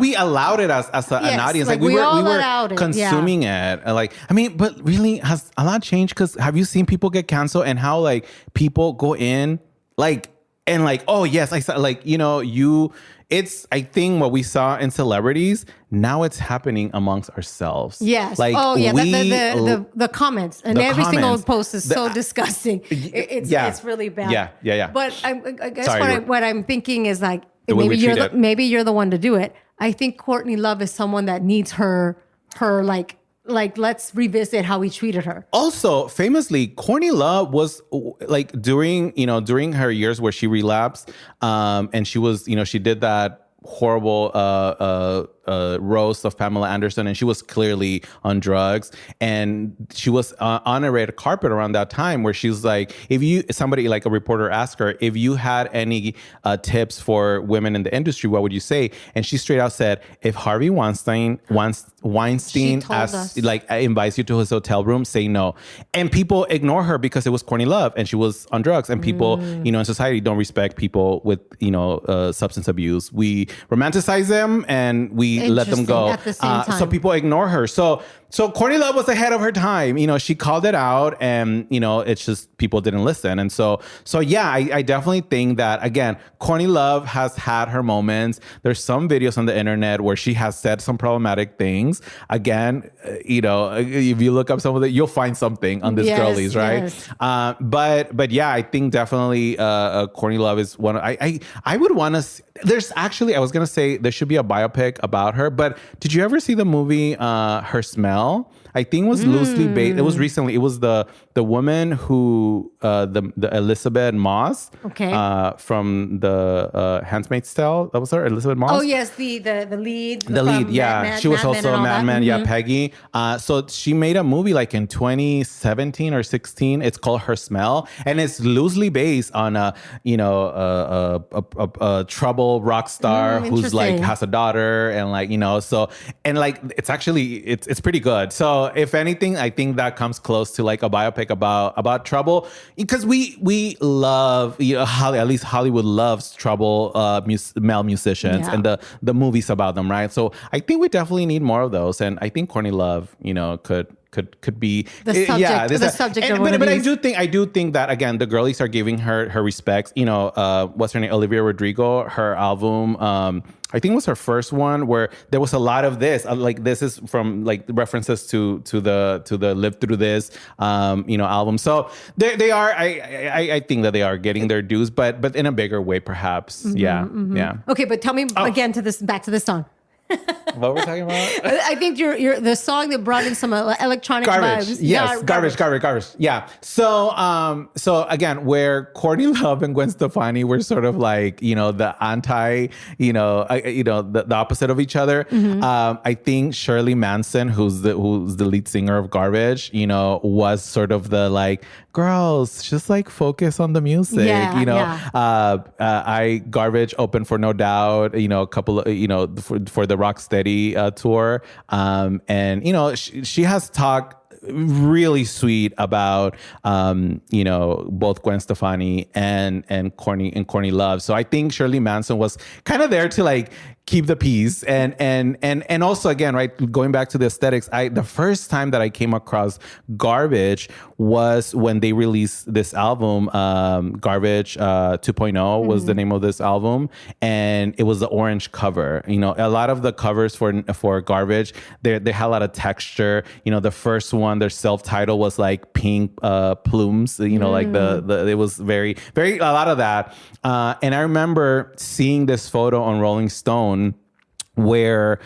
we allowed it as an audience, like we were consuming it. Like, I mean, but really, has a lot changed? Because have you seen people get canceled and how like people go in like and like, oh yes, I saw, like, it's, I think what we saw in celebrities, now it's happening amongst ourselves. Yes. Like, the comments and every single post is so disgusting. It's really bad. Yeah. But I guess what I'm thinking is like, maybe you're the one to do it. I think Courtney Love is someone that needs her like let's revisit how we treated her. Also, famously, Courtney Love was like during her years where she relapsed, and she was, she did that horrible roast of Pamela Anderson, and she was clearly on drugs, and she was on a red carpet around that time where she's like, somebody like a reporter asked her, if you had any tips for women in the industry, what would you say? And she straight out said, if Harvey Weinstein invites you to his hotel room, say no. And people ignore her because it was Courtney Love and she was on drugs, and people in society don't respect people with substance abuse. We romanticize them and we let them go. At the same time. So people ignore her. So Courtney Love was ahead of her time. She called it out, and it's just people didn't listen. And so yeah, I definitely think that, again, Courtney Love has had her moments. There's some videos on the internet where she has said some problematic things. Again, if you look up some of it, you'll find something on this girlies, right? Yes. But yeah, I think definitely Courtney Love is one. I would want to. There's actually, I was gonna say there should be a biopic about her, but did you ever see the movie Her Smell? I think it was loosely based. It was recently. It was the the woman who the Elizabeth Moss, from the Handmaid's Tale. That was her, Elizabeth Moss. Oh yes, the lead. The lead, yeah. She was also Mad Men, yeah, Peggy. So she made a movie like in 2017 or 16. It's called Her Smell, and it's loosely based on a troubled rock star who's like has a daughter, and like so, and like it's actually it's pretty good. So if anything, I think that comes close to like a biopic about trouble, because we love, at least Hollywood loves trouble male musicians and the movies about them, right? So I think we definitely need more of those, and I think Courtney Love could be the subject of one of but these. I do think that, again, the girlies are giving her respects. What's her name? Olivia Rodrigo, her album, I think it was her first one, where there was a lot of this. Like, this is from like references to the Live Through This album. So they are. I think that they are getting their dues, but in a bigger way, perhaps. Yeah. Okay, but tell me again back to this song. What were we talking about? I think you're the song that brought in some electronic vibes. Yes, garbage. Yeah. So again, where Courtney Love and Gwen Stefani were sort of like, the anti, the opposite of each other. I think Shirley Manson, who's the lead singer of Garbage, was sort of the like, girls, just like focus on the music. Garbage opened for No Doubt, a couple of, for the Rocksteady tour. And, she has talked really sweet about, both Gwen Stefani and Courtney Love. So I think Shirley Manson was kind of there to like keep the peace. And also, again, right, going back to the aesthetics, the first time that I came across Garbage was when they released this album, Garbage 2.0 was the name of this album. And it was the orange cover. A lot of the covers for Garbage, they had a lot of texture. The first one, their self-title was like pink plumes, like it was very, very, a lot of that. And I remember seeing this photo on Rolling Stone where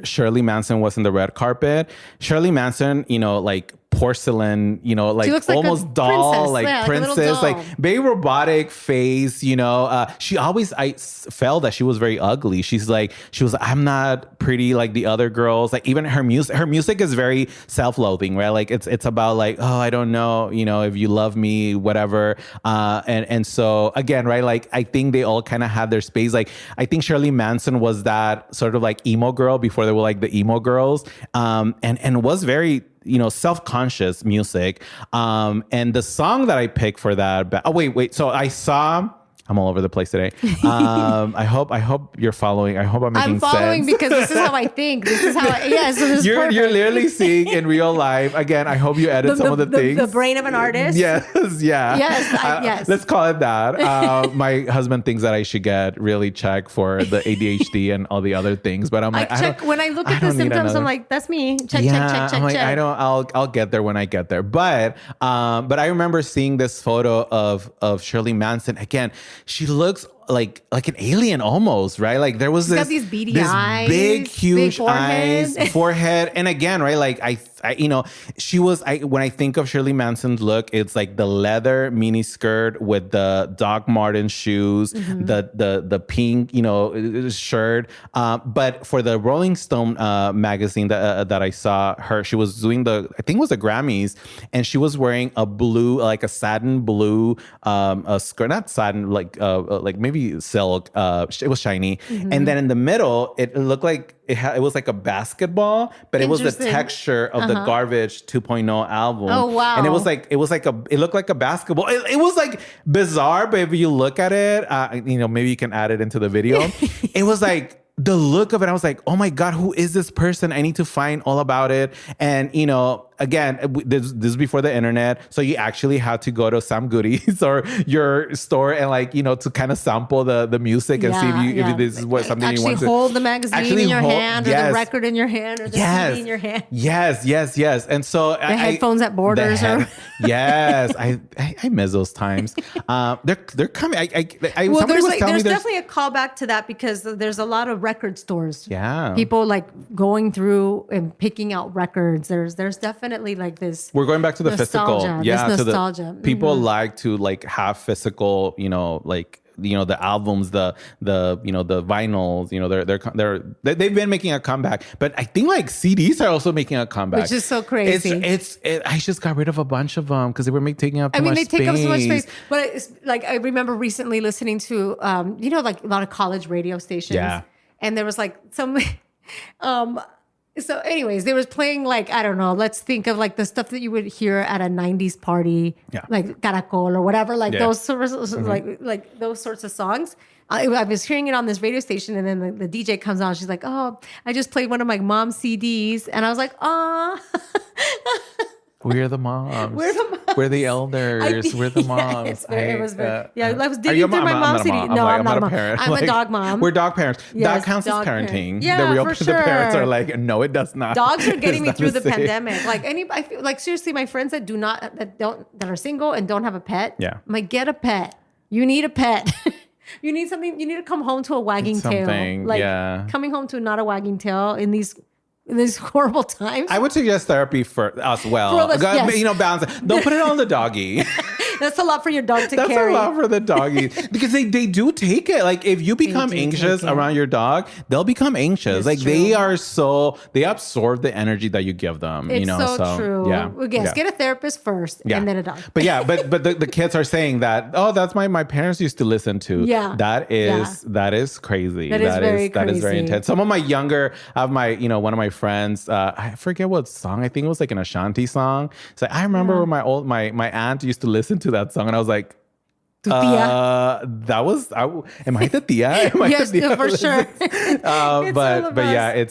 Shirley Manson was in the red carpet. Shirley Manson, like porcelain, like almost like doll, like princess, like very robotic face, she always, I felt that she was very ugly. She was I'm not pretty like the other girls. Like, even her music is very self-loathing, right? Like it's about like, oh, I don't know, if you love me, whatever. And so again, right, like I think they all kind of had their space. Like, I think Shirley Manson was that sort of like emo girl before they were like the emo girls, and was very self-conscious music. And the song that I picked for that, wait. So I'm all over the place today. I hope you're following. I hope I'm making sense. I'm following because this is how I think. This is how so this you're literally seeing in real life. Again, I hope you edit some of the things. The brain of an artist. Yes, yeah. Yes. Let's call it that. My husband thinks that I should get really checked for the ADHD and all the other things, but I'm like, when I look at the symptoms, I'm like, that's me. Check. I'm like, I'll get there when I get there. But I remember seeing this photo of Shirley Manson again. She looks like an alien almost, right? Like there was got these beady eyes, big, huge eyes, forehead. And again, right? Like she was, when I think of Shirley Manson's look, it's like the leather mini skirt with the Doc Martens shoes, the pink, shirt. But for the Rolling Stone magazine that I saw her, she was doing I think it was the Grammys, and she was wearing a blue, like a satin blue skirt, not satin, like maybe silk. It was shiny, and then in the middle, it looked like it was like a basketball, but it was the texture of the Garbage 2.0 album. Oh wow! And it looked like a basketball. It was like bizarre, but if you look at it, maybe you can add it into the video. It was like, the look of it, I was like, oh my God, who is this person? I need to find all about it. And, again, this is before the internet. So you actually had to go to Sam Goodies or your store and to kind of sample the music and see if this is something you want to hold the magazine in your hand, or the record in your hand, or the CD in your hand. Yes. And so the headphones at Borders. Yes. I miss those times. They're coming. There's definitely a callback to that, because there's a lot of record stores. Yeah. People like going through and picking out records. There's definitely definitely like this. We're going back to the nostalgia, physical. Yeah. this To nostalgia. the people like to like have physical, like, the albums, the the vinyls, they've been making a comeback, but I think like CDs are also making a comeback, which is so crazy. I just got rid of a bunch of them because they were taking up too much space. They take up so much space. But it's like, I remember recently listening to, like a lot of college radio stations. Yeah. And there was like some, so anyways, they was playing like, I don't know, let's think of like the stuff that you would hear at a 90s party, like Caracol or whatever, like those sorts of, like those sorts of songs. I was hearing it on this radio station, and then the DJ comes on. She's like, "Oh, I just played one of my mom's CDs," and I was like, "Ah." We're the moms. We're the elders. We're the moms. I was digging through my mom's CD. No, I'm not a parent. I'm a dog mom. We're dog parents. Yes, that counts as parenting. Yeah, the real for sure. The parents are like, no, it does not. Dogs are getting me through the pandemic. Like I feel like seriously, my friends that are single and don't have a pet. Yeah. I'm like, get a pet. You need a pet. You need something. You need to come home to a wagging tail. Like coming home to not a wagging tail in these horrible times. I would suggest therapy for as well. Balance it. Don't put it on the doggy. That's a lot for your dog to carry. That's a lot for the doggy because they do take it. Like if you become anxious around your dog, they'll become anxious. It's true. They absorb the energy that you give them. It's so true. Yeah. Yes, get a therapist first and then a dog. But but the kids are saying that, that's my parents used to listen to. Yeah. That is crazy. That is very intense. Some of my younger one of my friends, I forget what song. I think it was like an Ashanti song. It's like, I remember when my aunt used to listen to that song, and I was like, am I the tia? Yes, for sure.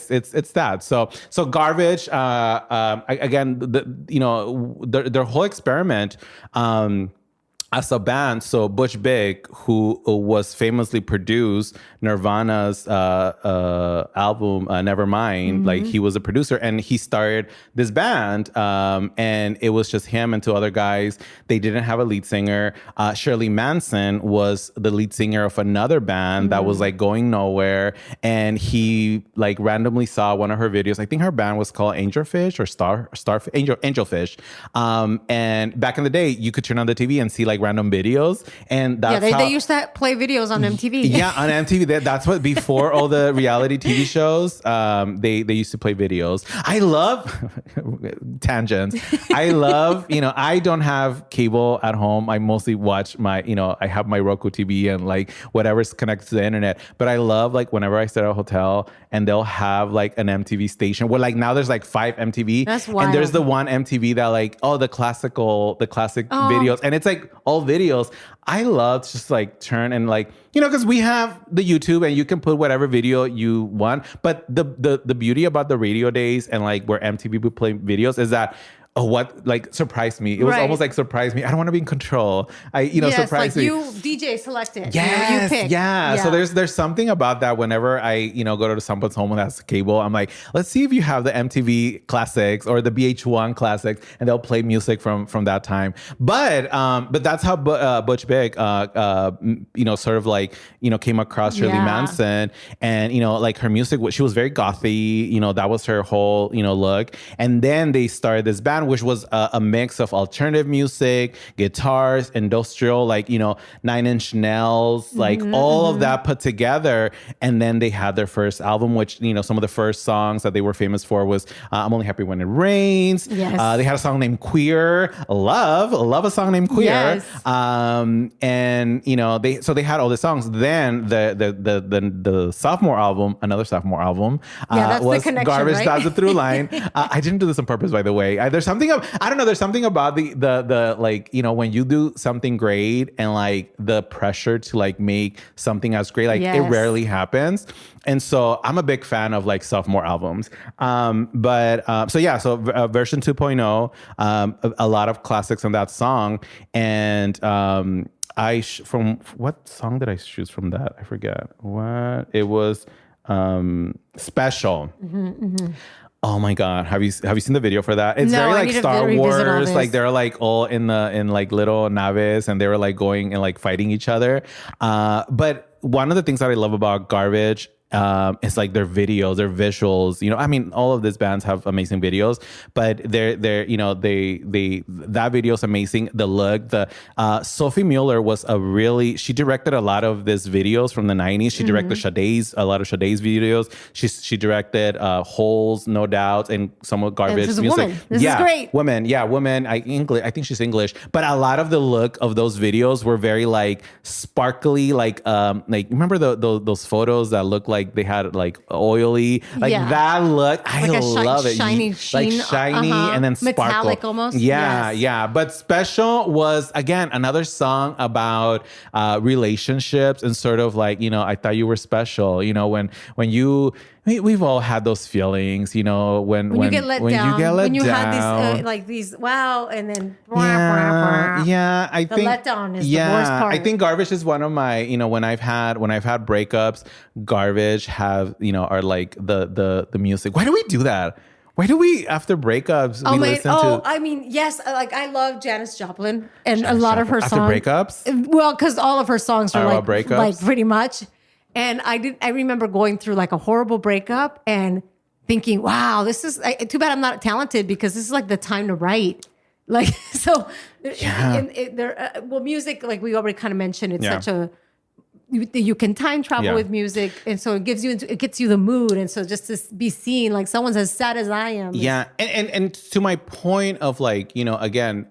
It's that. So Garbage, again, their whole experiment, as a band, so Butch Vig, who was famously produced Nirvana's album Nevermind, like he was a producer, and he started this band, and it was just him and two other guys. They didn't have a lead singer. Shirley Manson was the lead singer of another band that was like going nowhere, and he like randomly saw one of her videos. I think her band was called Angelfish or Angelfish. And back in the day, you could turn on the TV and see like random videos, and that's they used to play videos on MTV. Yeah, on MTV. That's what before all the reality TV shows. They used to play videos. I love tangents. I love I don't have cable at home. I mostly watch my I have my Roku TV and like whatever's connected to the internet. But I love like whenever I stay at a hotel and they'll have like an MTV station where like now there's like 5 MTV. That's wild. And there's the one MTV that like the classic videos, and it's like all videos. I love to just like turn and like because we have the YouTube and you can put whatever video you want. But the beauty about the radio days and like where MTV would play videos is that what like surprised me. It was almost like surprised me. I don't want to be in control. Surprised me. You DJ selected. Yes, you pick. Yeah. So there's something about that. Whenever I go to someone's home that has cable, I'm like, let's see if you have the MTV classics or the VH1 classics, and they'll play music from that time. But that's how Butch Vig sort of like came across Shirley Manson, and like her music. She was very gothy. That was her whole look. And then they started this band, which was a mix of alternative music, guitars, industrial, like, 9-Inch Nails, like all of that put together. And then they had their first album, which, some of the first songs that they were famous for was I'm Only Happy When It Rains. Yes. They had a song named Queer. Love a song named Queer. Yes. And, they had all the songs. Then the sophomore album, another sophomore album, that's was the connection, Garbage. right? That's the through line. I didn't do this on purpose, by the way. There's something there's something about the like, when you do something great and like the pressure to like make something as great, like it rarely happens. And so I'm a big fan of like sophomore albums. So version 2.0, a lot of classics on that song. And from what song did I choose from that? I forget what it was. Special. Oh my God. Have you seen the video for that? It's very like Star Wars. Like they're like all in like little naves, and they were like going and like fighting each other. But one of the things that I love about Garbage, it's like their videos, their visuals. You know, I mean, all of these bands have amazing videos, but they're you know, they that video is amazing. The look, Sophie Mueller was she directed a lot of these videos from the 90s. She directed a lot of Sade's videos. She directed Holes, No Doubt, and some of Garbage this is music. Woman. This is great. Women. I think she's English, but a lot of the look of those videos were very like sparkly, like remember those photos that look like they had like oily, like that look. I love it. Shiny sheen, like shiny and then sparkle. Metallic almost. Yeah. But Special was again another song about relationships and sort of like, you know, I thought you were special. You know, when we've all had those feelings, you know, when you get let down, when you had these wow, and then I think letdown is the worst part. I think Garbage is one of my, you know, when I've had breakups, Garbage are like the music. Why do we do that? Why do we, after breakups, listen to... I mean, yes, like I love Janis Joplin and a lot of her songs. After breakups? Well, because all of her songs are like breakups? Like pretty much. And I remember going through like a horrible breakup and thinking, wow, this is too bad I'm not talented because this is like the time to write. Like, so, music, like we already kind of mentioned, it's such a... You can time travel with music, and so it gets you the mood, and so just to be seen like someone's as sad as I am. Yeah, and to my point of like, you know, again,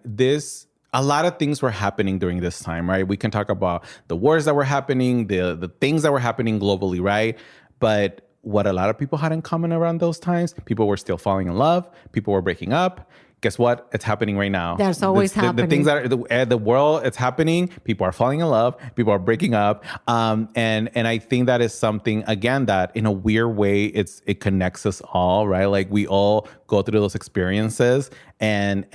a lot of things were happening during this time, right? We can talk about the wars that were happening, the things that were happening globally, right? But what a lot of people had in common around those times, people were still falling in love, people were breaking up. Guess what? It's happening right now. That's always happening. The things that are the world, it's happening. People are falling in love. People are breaking up. And I think that is something, again, that in a weird way, it connects us all, right? Like we all go through those experiences, and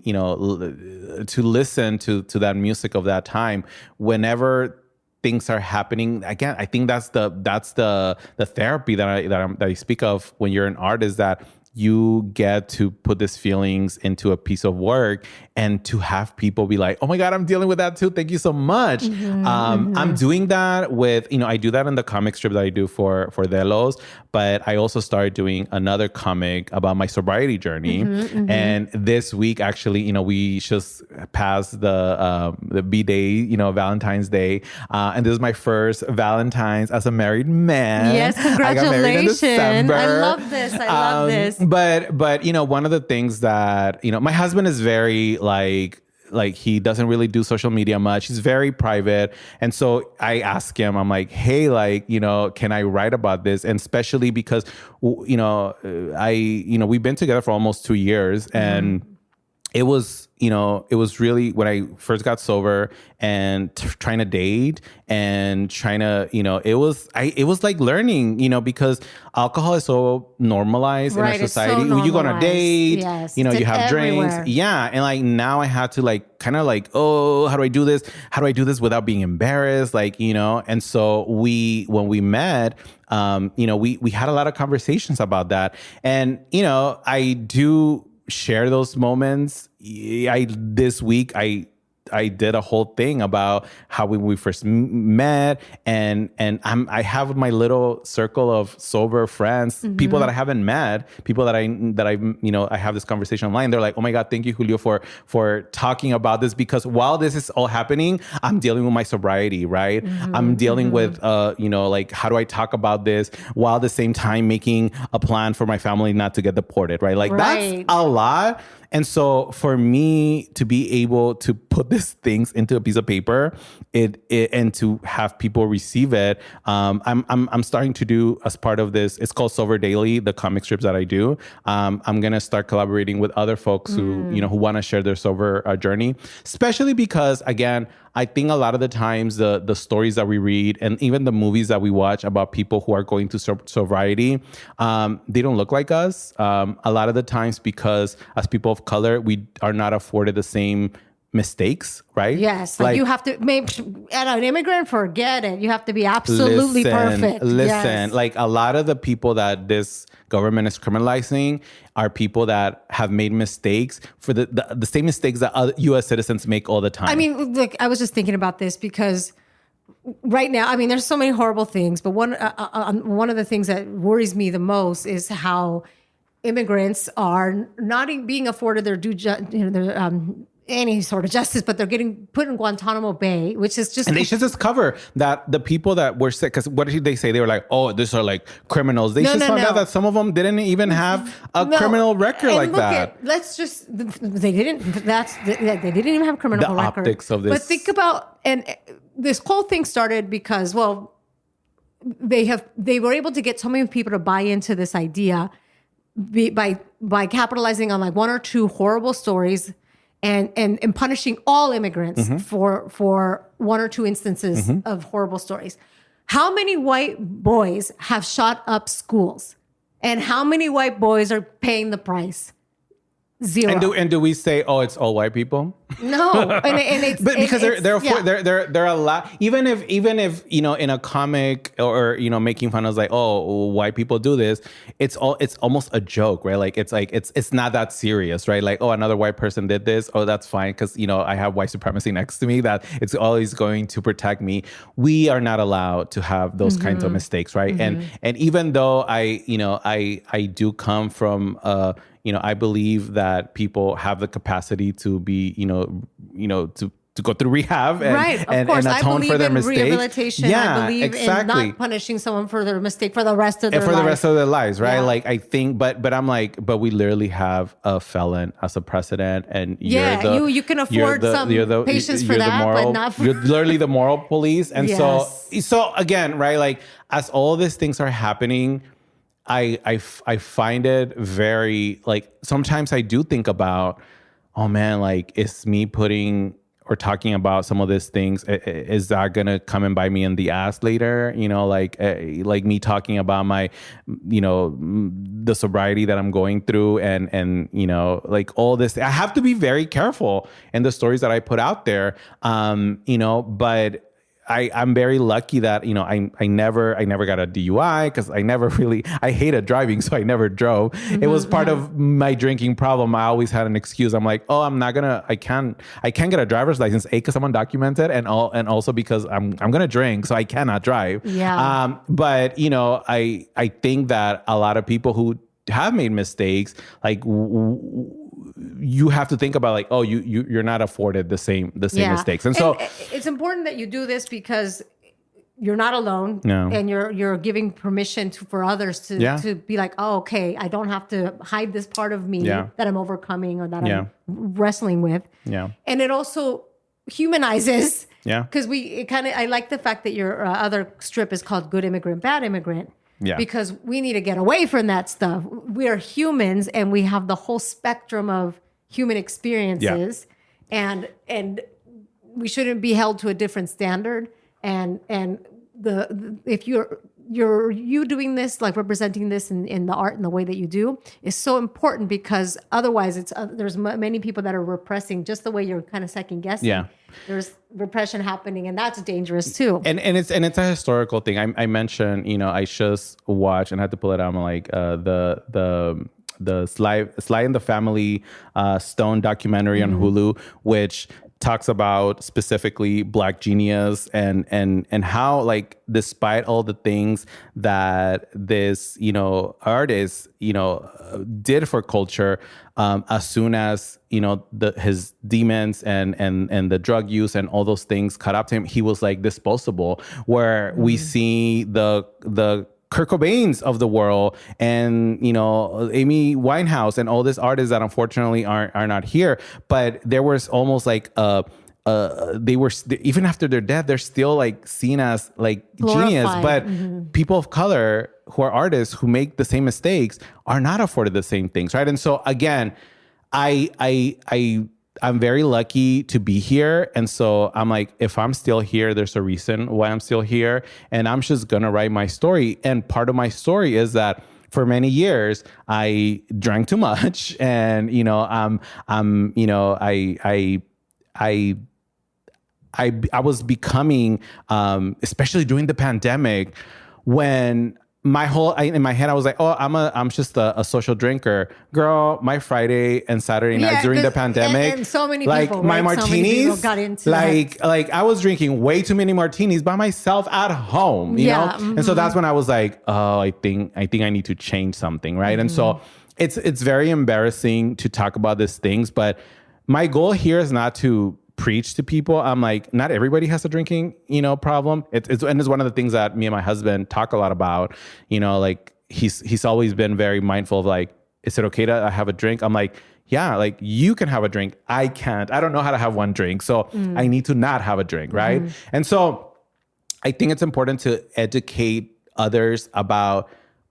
you know, to listen to that music of that time, whenever things are happening, again, I think that's the therapy that I speak of when you're an artist, that you get to put these feelings into a piece of work and to have people be like, oh my God, I'm dealing with that too. Thank you so much. I'm doing that with, you know, I do that in the comic strip that I do for Delos, but I also started doing another comic about my sobriety journey. And this week, actually, you know, we just passed the B-Day, you know, Valentine's Day. And this is my first Valentine's as a married man. Yes, congratulations. I got married in December. I love this. But you know, one of the things that, you know, my husband is very like he doesn't really do social media much. He's very private. And so I ask him, I'm like, hey, like, you know, can I write about this? And especially because, you know, we've been together for almost 2 years, and it was really, when I first got sober and trying to date and trying to, you know, it was like learning, you know, because alcohol is so normalized in our society. So you go on a date, yes, you know, you have everywhere. drinks. Yeah. And like now I had to like kind of like, oh, how do I do this? How do I do this without being embarrassed? Like, you know, and so when we met, you know, we had a lot of conversations about that. And, you know, I do share those moments. This week I did a whole thing about how we first met, and I have my little circle of sober friends, people that I haven't met, people that I you know, I have this conversation online. They're like, oh my God, thank you, Julio, for talking about this, because while this is all happening, I'm dealing with my sobriety, right? I'm dealing with you know, like, how do I talk about this while at the same time making a plan for my family not to get deported, right? Like that's a lot. And so for me to be able to put these things into a piece of paper, and to have people receive it, I'm starting to do, as part of this, it's called Sober Daily, the comic strips that I do. I'm gonna start collaborating with other folks who, you know, who want to share their sober journey, especially because, again, I think a lot of the times the stories that we read and even the movies that we watch about people who are going to sobriety, they don't look like us. A lot of the times, because as people of color, we are not afforded the same mistakes, right? Yes, like you have to, maybe at an immigrant, forget it. You have to be absolutely perfect. Listen, like a lot of the people that this government is criminalizing are people that have made mistakes for the same mistakes that other U.S. citizens make all the time. I mean, look, I was just thinking about this because right now, I mean, there's so many horrible things, but one of the things that worries me the most is how immigrants are not being afforded their any sort of justice, but they're getting put in Guantanamo Bay, which is just... And they should just cover that the people that were sick, because what did they say? They were like, oh, these are like criminals. They just found out that some of them didn't even have a criminal record like that. They didn't even have a criminal record. The optics of this. But think about, and this whole thing started because, well, they were able to get so many people to buy into this idea by capitalizing on like one or two horrible stories and punishing all immigrants for one or two instances of horrible stories. How many white boys have shot up schools? And how many white boys are paying the price? Zero. And do we say, oh, it's all white people? No, and it's but because they're a lot. Even if in a comic or making fun of like, oh, white people do this, it's almost a joke, right? Like it's not that serious, right? Like, oh, another white person did this. Oh, that's fine because I have white supremacy next to me that it's always going to protect me. We are not allowed to have those kinds of mistakes, right? And even though I do come from I believe that people have the capacity to be, to go through rehab and atone for their mistakes. Rehabilitation. Yeah, I believe exactly. in not punishing someone for their mistake for the rest of their lives. For the rest of their lives, right? Yeah. Like I think, but I'm like, but we literally have a felon as a precedent, and you can afford some patience for that, but not for... You're literally the moral police, and so again, right? Like as all these things are happening, I find it very, like, sometimes I do think about, oh man, like, is me putting or talking about some of these things, is that gonna come and bite me in the ass later? Like me talking about my, the sobriety that I'm going through and like all this. I have to be very careful in the stories that I put out there, but I'm very lucky that, I never got a DUI because I hated driving, so I never drove. It was part of my drinking problem. I always had an excuse. I'm like, oh, I can't get a driver's license, because I'm undocumented, and also because I'm gonna drink, so I cannot drive. Yeah. But I think that a lot of people who have made mistakes, like you have to think about like, oh, you're not afforded the same mistakes. And so it's important that you do this because you're not alone. No. And you're giving permission for others to be like, oh, okay, I don't have to hide this part of me that I'm overcoming or that I'm wrestling with. Yeah. And it also humanizes. Yeah. Because I like the fact that your other strip is called Good Immigrant, Bad Immigrant. Yeah. Because we need to get away from that stuff. We are humans and we have the whole spectrum of human experiences, and we shouldn't be held to a different standard. And if you're doing this, like representing this in the art and the way that you do, is so important, because otherwise there's many people that are repressing just the way you're kind of second guessing. Yeah. There's repression happening, and that's dangerous too. And it's a historical thing. I mentioned, I just watched, and I had to pull it out. I'm like the Sly and the Family Stone documentary on Hulu, which talks about specifically Black genius and how, like, despite all the things that this artist did for culture, as soon as his demons and the drug use and all those things caught up to him, he was like disposable. Where we see the Kurt Cobains of the world and Amy Winehouse and all these artists that unfortunately are not here, but there was almost like they were even after their death, they're still like seen as like genius. But people of color who are artists who make the same mistakes are not afforded the same things, right? And so again, I'm very lucky to be here. And so I'm like, if I'm still here, there's a reason why I'm still here. And I'm just going to write my story. And part of my story is that for many years, I drank too much. And, I was becoming, especially during the pandemic, when in my head, I was like, oh, I'm just a social drinker. Girl, my Friday and Saturday nights during the pandemic. And so many like people, my right? martinis, so many people got into like I was drinking way too many martinis by myself at home, you know? And so that's when I was like, oh, I think I need to change something, right? And so it's very embarrassing to talk about these things, but my goal here is not to preach to people. I'm like, not everybody has a drinking, problem. It's one of the things that me and my husband talk a lot about. Like he's always been very mindful of like, is it okay to have a drink? I'm like, yeah, like you can have a drink. I can't. I don't know how to have one drink. So I need to not have a drink, right? And so I think it's important to educate others about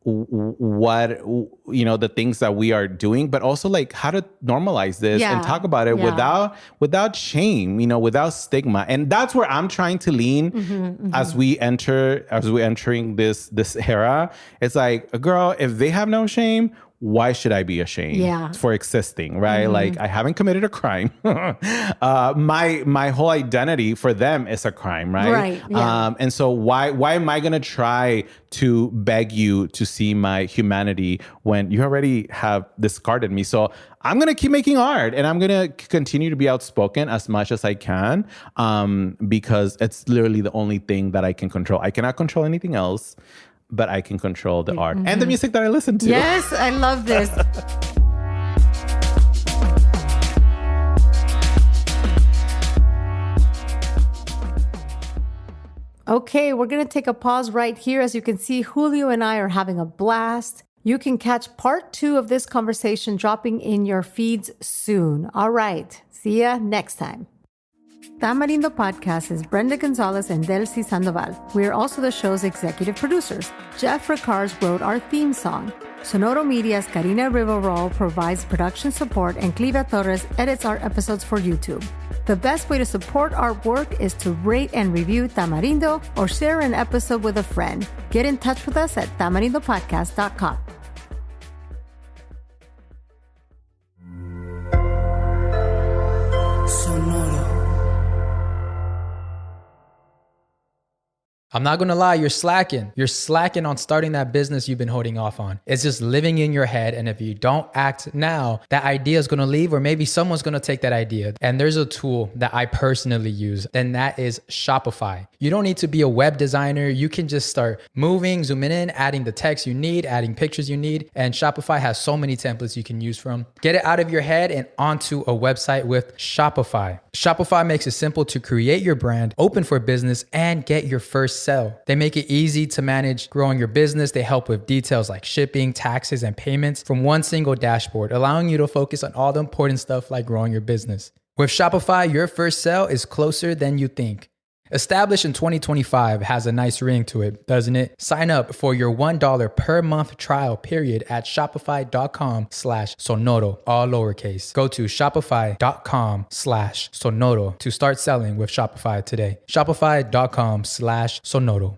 what the things that we are doing, but also like how to normalize this and talk about it without shame, without stigma. And that's where I'm trying to lean as we're entering this era. It's like, girl, if they have no shame, why should I be ashamed for existing, right? Like I haven't committed a crime. My whole identity for them is a crime, right? Right. Yeah. And so why am I gonna try to beg you to see my humanity when you already have discarded me? So I'm gonna keep making art, and I'm gonna continue to be outspoken as much as I can, because it's literally the only thing that I can control. I cannot control anything else, but I can control the art and the music that I listen to. Yes, I love this. Okay, we're going to take a pause right here. As you can see, Julio and I are having a blast. You can catch part 2 of this conversation dropping in your feeds soon. All right, see ya next time. Tamarindo Podcast is Brenda Gonzalez and Delcy Sandoval. We are also the show's executive producers. Jeff Ricars wrote our theme song. Sonoro Media's Karina Riverol provides production support, and Cliva Torres edits our episodes for YouTube. The best way to support our work is to rate and review Tamarindo or share an episode with a friend. Get in touch with us at tamarindopodcast.com. I'm not going to lie, you're slacking. You're slacking on starting that business you've been holding off on. It's just living in your head. And if you don't act now, that idea is going to leave, or maybe someone's going to take that idea. And there's a tool that I personally use, and that is Shopify. You don't need to be a web designer. You can just start moving, zooming in, adding the text you need, adding pictures you need. And Shopify has so many templates you can use from. Get it out of your head and onto a website with Shopify. Shopify makes it simple to create your brand, open for business, and get your first sell. They make it easy to manage growing your business. They help with details like shipping, taxes, and payments from one single dashboard, allowing you to focus on all the important stuff like growing your business. With Shopify, your first sale is closer than you think. Established in 2025 has a nice ring to it, doesn't it? Sign up for your $1 per month trial period at shopify.com/sonoro, all lowercase. Go to shopify.com/sonoro to start selling with Shopify today. Shopify.com/sonoro.